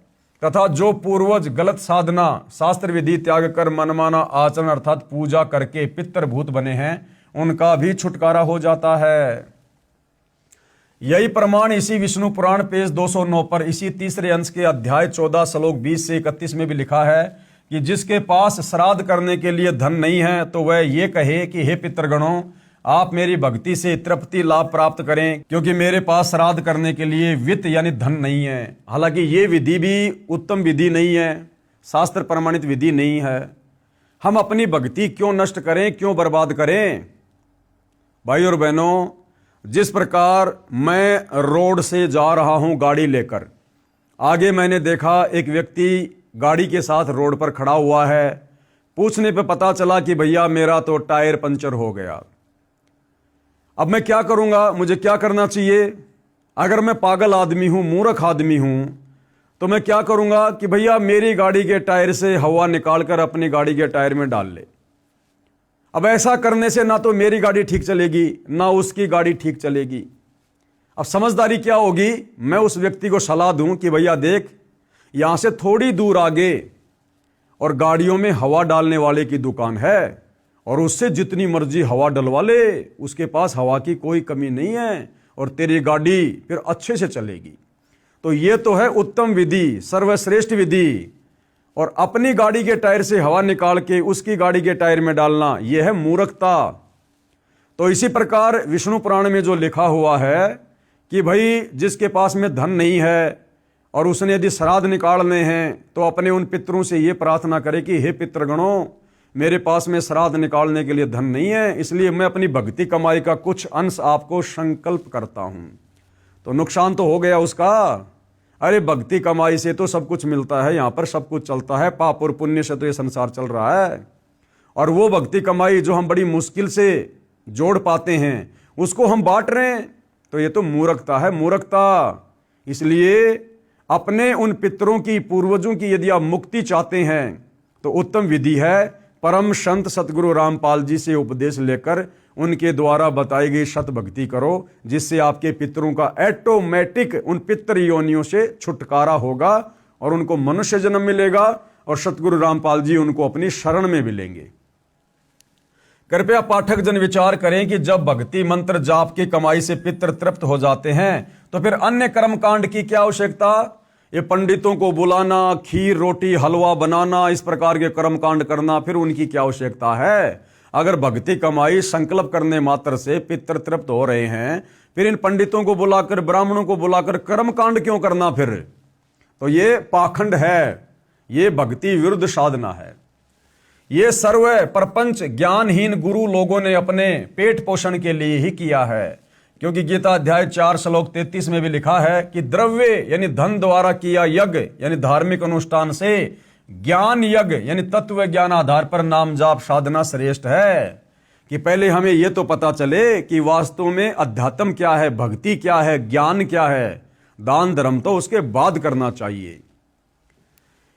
तथा जो पूर्वज गलत साधना शास्त्र विधि त्याग कर मनमाना आचरण अर्थात पूजा करके पितर भूत बने हैं, उनका भी छुटकारा हो जाता है। यही प्रमाण इसी विष्णु पुराण पेज 209 पर इसी तीसरे अंश के अध्याय 14 श्लोक 20 से 31 में भी लिखा है कि जिसके पास श्राद्ध करने के लिए धन नहीं है तो वह ये कहे कि हे पितृगणों, आप मेरी भक्ति से तृप्ति लाभ प्राप्त करें, क्योंकि मेरे पास श्राद्ध करने के लिए वित्त यानी धन नहीं है। हालांकि ये विधि भी उत्तम विधि नहीं है, शास्त्र प्रमाणित विधि नहीं है। हम अपनी भक्ति क्यों नष्ट करें, क्यों बर्बाद करें? भाई और बहनों, जिस प्रकार मैं रोड से जा रहा हूं गाड़ी लेकर, आगे मैंने देखा एक व्यक्ति गाड़ी के साथ रोड पर खड़ा हुआ है। पूछने पे पता चला कि भैया मेरा तो टायर पंचर हो गया। अब मैं क्या करूंगा, मुझे क्या करना चाहिए? अगर मैं पागल आदमी हूं, मूर्ख आदमी हूं, तो मैं क्या करूंगा कि भैया मेरी गाड़ी के टायर से हवा निकालकर अपनी गाड़ी के टायर में डाल ले। अब ऐसा करने से ना तो मेरी गाड़ी ठीक चलेगी, ना उसकी गाड़ी ठीक चलेगी। अब समझदारी क्या होगी? मैं उस व्यक्ति को सलाह दूं कि भैया देख, यहां से थोड़ी दूर आगे और गाड़ियों में हवा डालने वाले की दुकान है, और उससे जितनी मर्जी हवा डलवा ले, उसके पास हवा की कोई कमी नहीं है, और तेरी गाड़ी फिर अच्छे से चलेगी। तो ये तो है उत्तम विधि, सर्वश्रेष्ठ विधि। और अपनी गाड़ी के टायर से हवा निकाल के उसकी गाड़ी के टायर में डालना, यह है मूर्खता। तो इसी प्रकार विष्णु पुराण में जो लिखा हुआ है कि भाई जिसके पास में धन नहीं है और उसने यदि श्राद्ध निकालने हैं, तो अपने उन पितरों से ये प्रार्थना करे कि हे पितृगणों, मेरे पास में श्राद्ध निकालने के लिए धन नहीं है, इसलिए मैं अपनी भक्ति कमाई का कुछ अंश आपको संकल्प करता हूं। तो नुकसान तो हो गया उसका। अरे भक्ति कमाई से तो सब कुछ मिलता है, यहां पर सब कुछ चलता है, पाप और पुण्य से तो ये संसार चल रहा है। और वो भक्ति कमाई जो हम बड़ी मुश्किल से जोड़ पाते हैं, उसको हम बांट रहे हैं, तो ये तो मूर्खता है, मूर्खता। इसलिए अपने उन पितरों की, पूर्वजों की यदि आप मुक्ति चाहते हैं, तो उत्तम विधि है परम संत सतगुरु रामपाल जी से उपदेश लेकर उनके द्वारा बताई गई सत भक्ति करो, जिससे आपके पितरों का ऑटोमेटिक उन पितृ योनियों से छुटकारा होगा और उनको मनुष्य जन्म मिलेगा, और सतगुरु रामपाल जी उनको अपनी शरण में मिलेंगे। कृपया पाठक जन विचार करें कि जब भक्ति मंत्र जाप की कमाई से पितृ तृप्त हो जाते हैं, तो फिर अन्य कर्मकांड की क्या आवश्यकता? ये पंडितों को बुलाना, खीर रोटी हलवा बनाना, इस प्रकार के कर्मकांड करना, फिर उनकी क्या आवश्यकता है? अगर भक्ति कमाई संकल्प करने मात्र से पितृ तृप्त हो रहे हैं, फिर इन पंडितों को बुलाकर, ब्राह्मणों को बुलाकर कर्मकांड क्यों करना? फिर तो ये पाखंड है, ये भक्ति विरुद्ध साधना है। ये सर्व प्रपंच ज्ञानहीन गुरु लोगों ने अपने पेट पोषण के लिए ही किया है, क्योंकि गीता अध्याय 4 श्लोक 33 में भी लिखा है कि द्रव्य यानी धन द्वारा किया यज्ञ यानी धार्मिक अनुष्ठान से ज्ञान यज्ञ यानी तत्व ज्ञान आधार पर नाम जाप साधना श्रेष्ठ है। कि पहले हमें यह तो पता चले कि वास्तव में अध्यात्म क्या है, भक्ति क्या है, ज्ञान क्या है, दान धर्म तो उसके बाद करना चाहिए।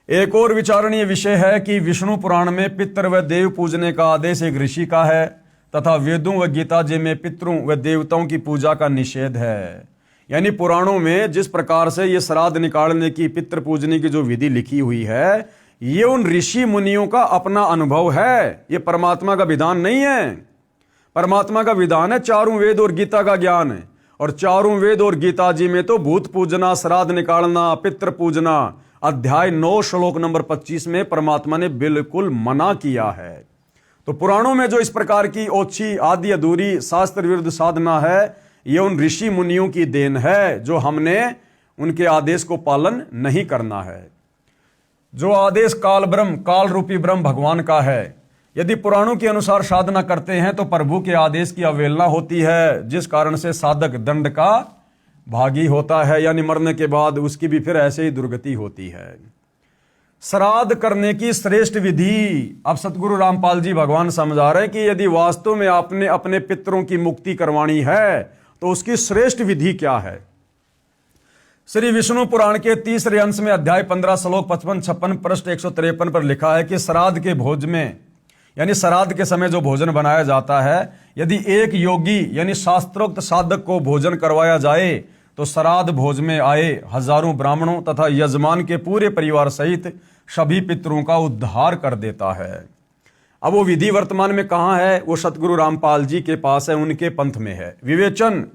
एक और विचारणीय विषय है कि विष्णु पुराण में पितर व देव पूजने का आदेश एक ऋषि का है तथा वेदों व गीता जी में पितरों व देवताओं की पूजा का निषेध है। यानी पुराणों में जिस प्रकार से ये श्राद्ध निकालने की, पितृ पूजने की जो विधि लिखी हुई है, ये उन ऋषि मुनियों का अपना अनुभव है, ये परमात्मा का विधान नहीं है। परमात्मा का विधान है चारों वेद और गीता का ज्ञान है, और चारों वेद और गीता जी में तो भूत पूजना, श्राद्ध निकालना, पितृ पूजना अध्याय 9 श्लोक नंबर 25 में परमात्मा ने बिल्कुल मना किया है। तो पुराणों में जो इस प्रकार की ओछी, आदि अधूरी, शास्त्र विरुद्ध साधना है, ये उन ऋषि मुनियों की देन है, जो हमने उनके आदेश को पालन नहीं करना है। जो आदेश काल रूपी ब्रह्म भगवान का है, यदि पुराणों के अनुसार साधना करते हैं तो प्रभु के आदेश की अवहेलना होती है, जिस कारण से साधक दंड का भागी होता है, यानी मरने के बाद उसकी भी फिर ऐसे ही दुर्गति होती है। श्राद्ध करने की श्रेष्ठ विधि, अब सतगुरु रामपाल जी भगवान समझा रहे हैं कि यदि वास्तव में आपने अपने पितरों की मुक्ति करवानी है तो उसकी श्रेष्ठ विधि क्या है। श्री विष्णु पुराण के 3रे अंश में अध्याय 15 श्लोक 55-56 पृष्ठ 153 पर लिखा है कि श्राद्ध के भोज में, यानी श्राद्ध के समय जो भोजन बनाया जाता है, यदि एक योगी यानी शास्त्रोक्त साधक को भोजन करवाया जाए तो श्राद्ध भोज में आए हजारों ब्राह्मणों तथा यजमान के पूरे परिवार सहित सभी पितरों का उद्धार कर देता है। अब वो विधि वर्तमान में कहाँ है? वो सतगुरु रामपाल जी के पास है, उनके पंथ में है। विवेचन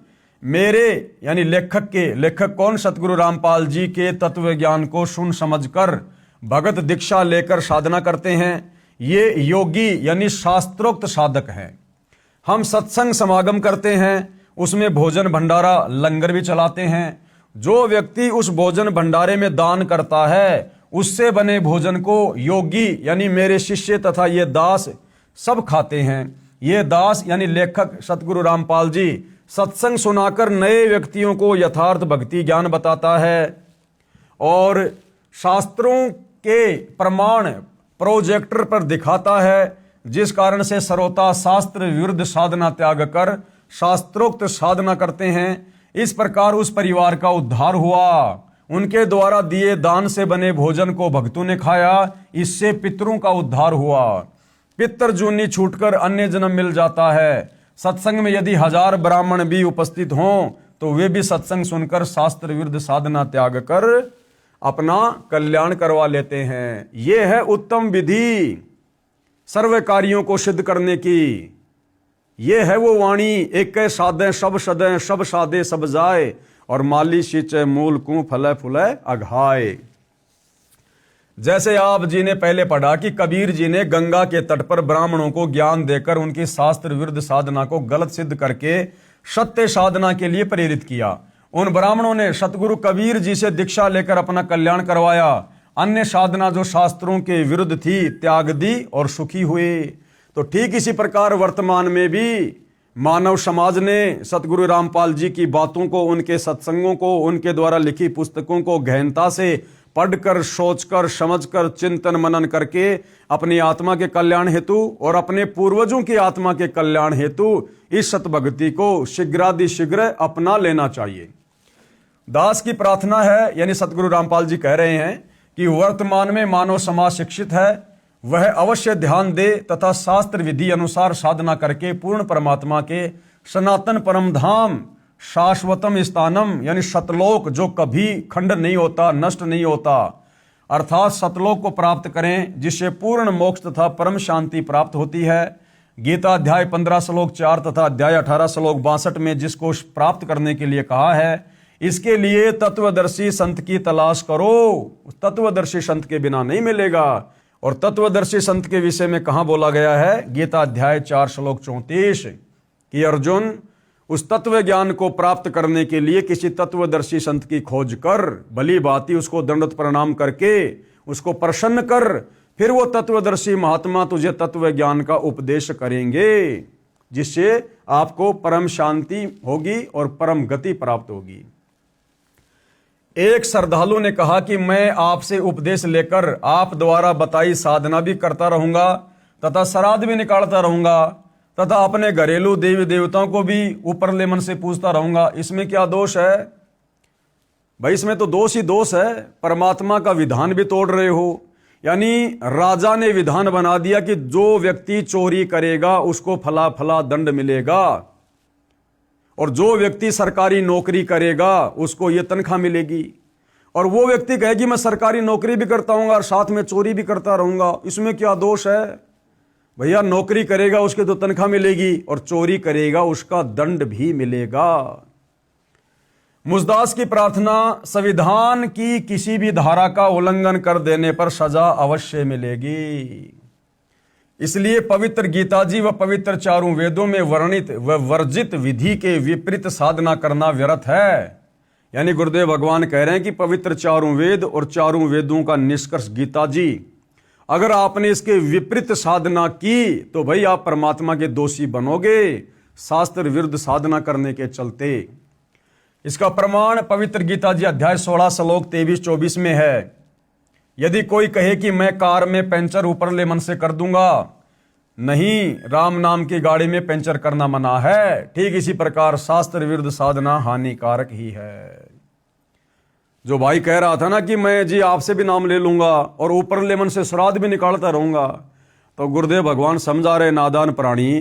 मेरे यानी लेखक कौन? सतगुरु रामपाल जी के तत्व ज्ञान को सुन समझकर भगत दीक्षा लेकर साधना करते हैं। ये योगी यानी शास्त्रोक्त साधक हैं। हम सत्संग समागम करते हैं, उसमें भोजन भंडारा लंगर भी चलाते हैं। जो व्यक्ति उस भोजन भंडारे में दान करता है, उससे बने भोजन को योगी यानी मेरे शिष्य तथा ये दास सब खाते हैं। ये दास यानी लेखक सतगुरु रामपाल जी सत्संग सुनाकर नए व्यक्तियों को यथार्थ भक्ति ज्ञान बताता है और शास्त्रों के प्रमाण प्रोजेक्टर पर दिखाता है, जिस कारण से श्रोता शास्त्र विरुद्ध साधना त्याग कर शास्त्रोक्त साधना करते हैं। इस प्रकार उस परिवार का उद्धार हुआ। उनके द्वारा दिए दान से बने भोजन को भक्तों ने खाया, इससे पितरों का उद्धार हुआ। पितर जूनी छूटकर अन्य जन्म मिल जाता है। सत्संग में यदि 1000 ब्राह्मण भी उपस्थित हों तो वे भी सत्संग सुनकर शास्त्र विरुद्ध साधना त्याग कर अपना कल्याण करवा लेते हैं। ये है उत्तम विधि सर्व कार्यों को सिद्ध करने की। ये है वो वाणी, एक साधे सब सदे, सब साधे सब जाए, और माली सिंचे मूल कू फले फुले अघाए। जैसे आप जी ने पहले पढ़ा कि कबीर जी ने गंगा के तट पर ब्राह्मणों को ज्ञान देकर उनकी शास्त्र विरुद्ध साधना को गलत सिद्ध करके सत्य साधना के लिए प्रेरित किया। उन ब्राह्मणों ने सतगुरु कबीर जी से दीक्षा लेकर अपना कल्याण करवाया। अन्य साधना जो शास्त्रों के विरुद्ध थी त्याग दी और सुखी हुए। तो ठीक इसी प्रकार वर्तमान में भी मानव समाज ने सतगुरु रामपाल जी की बातों को, उनके सत्संगों को, उनके द्वारा लिखी पुस्तकों को गहनता से पढ़कर, सोचकर, समझकर, चिंतन मनन करके अपनी आत्मा के कल्याण हेतु और अपने पूर्वजों की आत्मा के कल्याण हेतु इस सतभक्ति को शीघ्रातिशीघ्र अपना लेना चाहिए। दास की प्रार्थना है, यानी सतगुरु रामपाल जी कह रहे हैं कि वर्तमान में मानव समाज शिक्षित है, वह अवश्य ध्यान दे तथा शास्त्र विधि अनुसार साधना करके पूर्ण परमात्मा के सनातन परम धाम शाश्वतम स्थानम यानी सतलोक, जो कभी खंड नहीं होता, नष्ट नहीं होता, अर्थात सतलोक को प्राप्त करें, जिससे पूर्ण मोक्ष तथा परम शांति प्राप्त होती है। गीता अध्याय 15 श्लोक 4 तथा अध्याय 18 श्लोक 62 में जिसको प्राप्त करने के लिए कहा है, इसके लिए तत्वदर्शी संत की तलाश करो। तत्वदर्शी संत के बिना नहीं मिलेगा। और तत्वदर्शी संत के विषय में कहां बोला गया है? गीता अध्याय 4 श्लोक 34 कि अर्जुन उस तत्व ज्ञान को प्राप्त करने के लिए किसी तत्वदर्शी संत की खोज कर, भली भांति उसको दंडवत प्रणाम करके उसको प्रसन्न कर, फिर वो तत्वदर्शी महात्मा तुझे तत्व ज्ञान का उपदेश करेंगे, जिससे आपको परम शांति होगी और परम गति प्राप्त होगी। एक श्रद्धालु ने कहा कि मैं आपसे उपदेश लेकर आप द्वारा बताई साधना भी करता रहूंगा तथा श्राद्ध भी निकालता रहूंगा तथा अपने घरेलू देवी देवताओं को भी ऊपरले मन से पूछता रहूंगा, इसमें क्या दोष है? भाई इसमें तो दोष ही दोष है, परमात्मा का विधान भी तोड़ रहे हो। यानी राजा ने विधान बना दिया कि जो व्यक्ति चोरी करेगा उसको फला फला दंड मिलेगा, और जो व्यक्ति सरकारी नौकरी करेगा उसको ये तनख्वाह मिलेगी। और वो व्यक्ति कहेगी मैं सरकारी नौकरी भी करता हूँ और साथ में चोरी भी करता रहूंगा, इसमें क्या दोष है? भैया नौकरी करेगा उसके तो तनख्वाह मिलेगी, और चोरी करेगा उसका दंड भी मिलेगा। मुजदास की प्रार्थना, संविधान की किसी भी धारा का उल्लंघन कर देने पर सजा अवश्य मिलेगी। इसलिए पवित्र गीता जी व पवित्र चारों वेदों में वर्णित व वर्जित विधि के विपरीत साधना करना व्यर्थ है। यानी गुरुदेव भगवान कह रहे हैं कि पवित्र चारों वेद और चारों वेदों का निष्कर्ष गीता जी, अगर आपने इसके विपरीत साधना की तो भाई आप परमात्मा के दोषी बनोगे, शास्त्र विरुद्ध साधना करने के चलते। इसका प्रमाण पवित्र गीता जी अध्याय 16 श्लोक 23-24 में है। यदि कोई कहे कि मैं कार में पंचर ऊपरले मन से कर दूंगा, नहीं, राम नाम की गाड़ी में पंचर करना मना है। ठीक इसी प्रकार शास्त्र विरुद्ध साधना हानिकारक ही है। जो भाई कह रहा था ना कि मैं जी आपसे भी नाम ले लूंगा और ऊपरले मन से श्राद्ध भी निकालता रहूंगा, तो गुरुदेव भगवान समझा रहे, नादान प्राणी,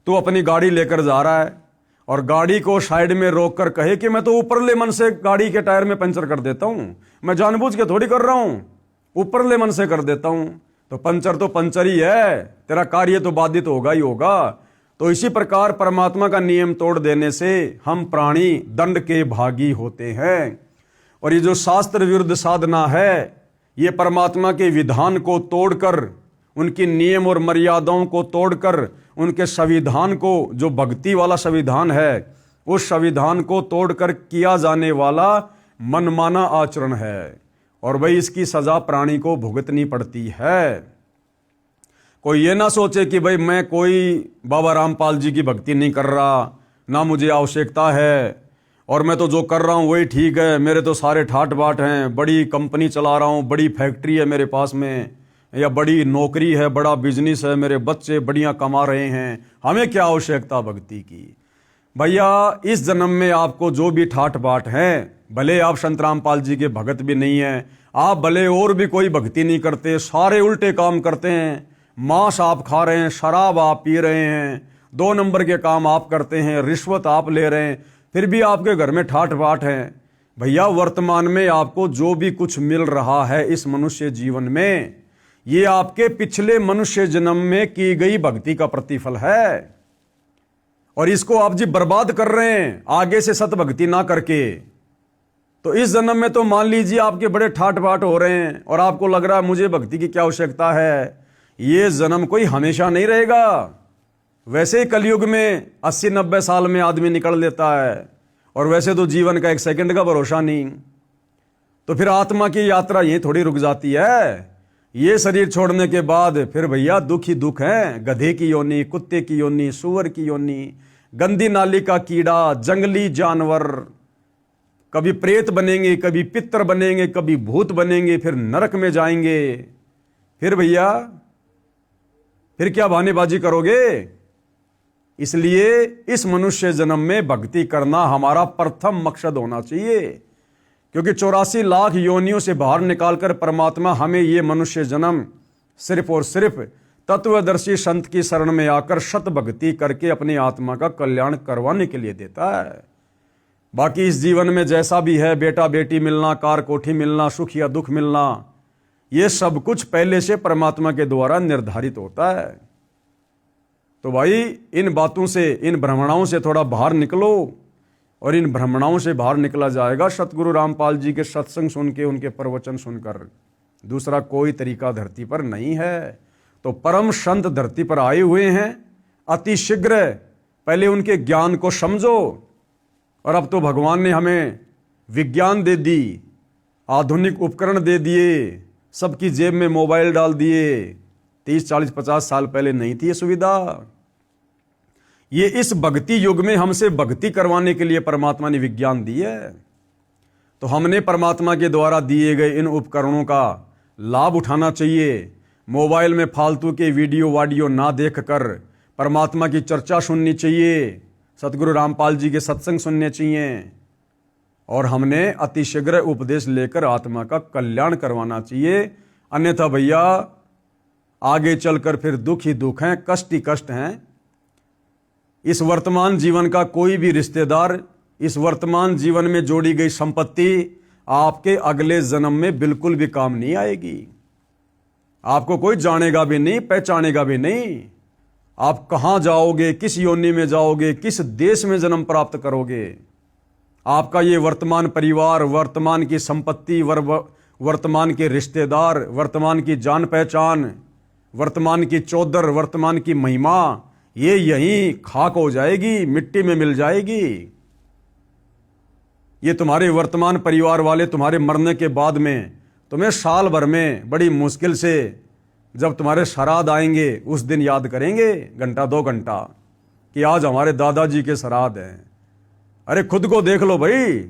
तू अपनी गाड़ी लेकर जा रहा है और गाड़ी को साइड में रोक कर कहे कि मैं तो ऊपरले मन से गाड़ी के टायर में पंचर कर देता हूं, मैं जानबूझ के थोड़ी कर रहा हूं, ऊपरले मन से कर देता हूं, तो पंचर ही है, तेरा कार्य तो बाधित होगा ही होगा। तो इसी प्रकार परमात्मा का नियम तोड़ देने से हम प्राणी दंड के भागी होते हैं। और ये जो शास्त्र विरुद्ध साधना है, ये परमात्मा के विधान को तोड़कर, उनकी नियम और मर्यादाओं को तोड़कर, उनके संविधान को, जो भक्ति वाला संविधान है, उस संविधान को तोड़कर किया जाने वाला मनमाना आचरण है, और भाई इसकी सजा प्राणी को भुगतनी पड़ती है। कोई ये ना सोचे कि भाई मैं कोई बाबा रामपाल जी की भक्ति नहीं कर रहा, ना मुझे आवश्यकता है, और मैं तो जो कर रहा हूं वही ठीक है, मेरे तो सारे ठाट बाट हैं, बड़ी कंपनी चला रहा हूं, बड़ी फैक्ट्री है मेरे पास में, या बड़ी नौकरी है, बड़ा बिजनेस है, मेरे बच्चे बढ़िया कमा रहे हैं, हमें क्या आवश्यकता भक्ति की। भैया इस जन्म में आपको जो भी ठाट बाट हैं, भले आप संत रामपाल जी के भगत भी नहीं हैं, आप भले और भी कोई भक्ति नहीं करते, सारे उल्टे काम करते हैं, मांस आप खा रहे हैं, शराब आप पी रहे हैं, 2 नंबर के काम आप करते हैं, रिश्वत आप ले रहे हैं, फिर भी आपके घर में ठाट बाट हैं। भैया वर्तमान में आपको जो भी कुछ मिल रहा है इस मनुष्य जीवन में, ये आपके पिछले मनुष्य जन्म में की गई भक्ति का प्रतिफल है, और इसको आप जी बर्बाद कर रहे हैं आगे से सत भक्ति ना करके। तो इस जन्म में तो मान लीजिए आपके बड़े ठाट बाट हो रहे हैं और आपको लग रहा है मुझे भक्ति की क्या आवश्यकता है। ये जन्म कोई हमेशा नहीं रहेगा। वैसे ही कलयुग में 80-90 साल में आदमी निकल लेता है, और वैसे तो जीवन का 1 सेकंड का भरोसा नहीं। तो फिर आत्मा की यात्रा यहीं थोड़ी रुक जाती है। ये शरीर छोड़ने के बाद फिर भैया दुख ही दुख है। गधे की योनि, कुत्ते की योनि, सुअर की योनि, गंदी नाली का कीड़ा, जंगली जानवर, कभी प्रेत बनेंगे, कभी पितर बनेंगे, कभी भूत बनेंगे, फिर नरक में जाएंगे। फिर भैया फिर क्या बहानेबाजी करोगे। इसलिए इस मनुष्य जन्म में भक्ति करना हमारा प्रथम मकसद होना चाहिए, क्योंकि 84 लाख योनियों से बाहर निकालकर परमात्मा हमें ये मनुष्य जन्म सिर्फ और सिर्फ तत्वदर्शी संत की शरण में आकर सत भक्ति करके अपनी आत्मा का कल्याण करवाने के लिए देता है। बाकी इस जीवन में जैसा भी है, बेटा बेटी मिलना, कार कोठी मिलना, सुख या दुख मिलना, ये सब कुछ पहले से परमात्मा के द्वारा निर्धारित होता है। तो भाई इन बातों से, इन भ्रमणाओं से थोड़ा बाहर निकलो, और इन भ्रमणाओं से बाहर निकला जाएगा सतगुरु रामपाल जी के सत्संग सुन के, उनके प्रवचन सुनकर। दूसरा कोई तरीका धरती पर नहीं है। तो परम संत धरती पर आए हुए हैं, अति शीघ्र पहले उनके ज्ञान को समझो। और अब तो भगवान ने हमें विज्ञान दे दी, आधुनिक उपकरण दे दिए, सबकी जेब में मोबाइल डाल दिए। 30, 40, 50 साल पहले नहीं थी ये सुविधा। ये इस भक्ति युग में हमसे भक्ति करवाने के लिए परमात्मा ने विज्ञान दी है। तो हमने परमात्मा के द्वारा दिए गए इन उपकरणों का लाभ उठाना चाहिए। मोबाइल में फालतू के वीडियो वाडियो ना देखकर परमात्मा की चर्चा सुननी चाहिए, सतगुरु रामपाल जी के सत्संग सुनने चाहिए। और हमने अतिशीघ्र उपदेश लेकर आत्मा का कल्याण करवाना चाहिए। अन्यथा भैया आगे चलकर फिर दुख ही दुख हैं, कष्ट ही कष्ट हैं। इस वर्तमान जीवन का कोई भी रिश्तेदार, इस वर्तमान जीवन में जोड़ी गई संपत्ति आपके अगले जन्म में बिल्कुल भी काम नहीं आएगी। आपको कोई जानेगा भी नहीं, पहचानेगा भी नहीं। आप कहां जाओगे, किस योनि में जाओगे, किस देश में जन्म प्राप्त करोगे, आपका ये वर्तमान परिवार, वर्तमान की संपत्ति, वर्तमान के रिश्तेदार, वर्तमान की जान पहचान, वर्तमान की चौधर, वर्तमान की महिमा, ये यहीं खाक हो जाएगी, मिट्टी में मिल जाएगी। ये तुम्हारे वर्तमान परिवार वाले तुम्हारे मरने के बाद में तुम्हें साल भर में बड़ी मुश्किल से जब तुम्हारे श्राद्ध आएंगे उस दिन याद करेंगे, घंटा 2 घंटा, कि आज हमारे दादाजी के श्राद्ध हैं। अरे खुद को देख लो भाई,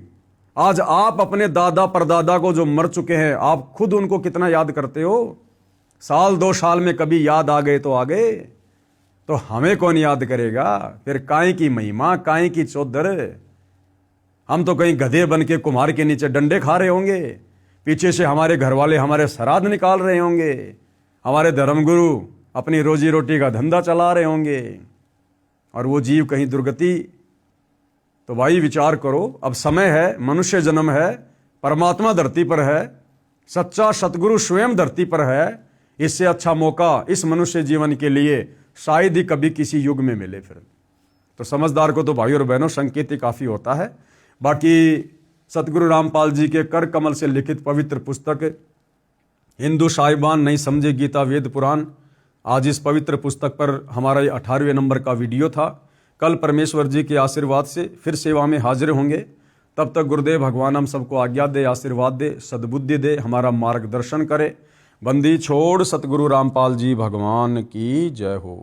आज आप अपने दादा परदादा को जो मर चुके हैं, आप खुद उनको कितना याद करते हो। साल 2 साल में कभी याद आ गए तो आ गए, तो हमें कौन याद करेगा। फिर काई की महिमा, काई की चौधर। हम तो कहीं गधे बन के कुम्हार के नीचे डंडे खा रहे होंगे, पीछे से हमारे घर वाले हमारे श्राद्ध निकाल रहे होंगे, हमारे धर्मगुरु अपनी रोजी रोटी का धंधा चला रहे होंगे, और वो जीव कहीं दुर्गति। तो भाई विचार करो, अब समय है, मनुष्य जन्म है, परमात्मा धरती पर है, सच्चा सतगुरु स्वयं धरती पर है। इससे अच्छा मौका इस मनुष्य जीवन के लिए शायद ही कभी किसी युग में मिले। फिर तो समझदार को तो भाई और बहनों संकेत ही काफी होता है। बाकी सतगुरु रामपाल जी के कर कमल से लिखित पवित्र पुस्तक हिंदू साहिबान नहीं समझे गीता वेद पुराण, आज इस पवित्र पुस्तक पर हमारा ये 18वें नंबर का वीडियो था। कल परमेश्वर जी के आशीर्वाद से फिर सेवा में हाजिर होंगे। तब तक गुरुदेव भगवान हम सबको आज्ञा दे, आशीर्वाद दे, सद्बुद्धि दे, हमारा मार्गदर्शन करे। बंदी छोड़ सतगुरु रामपाल जी भगवान की जय हो।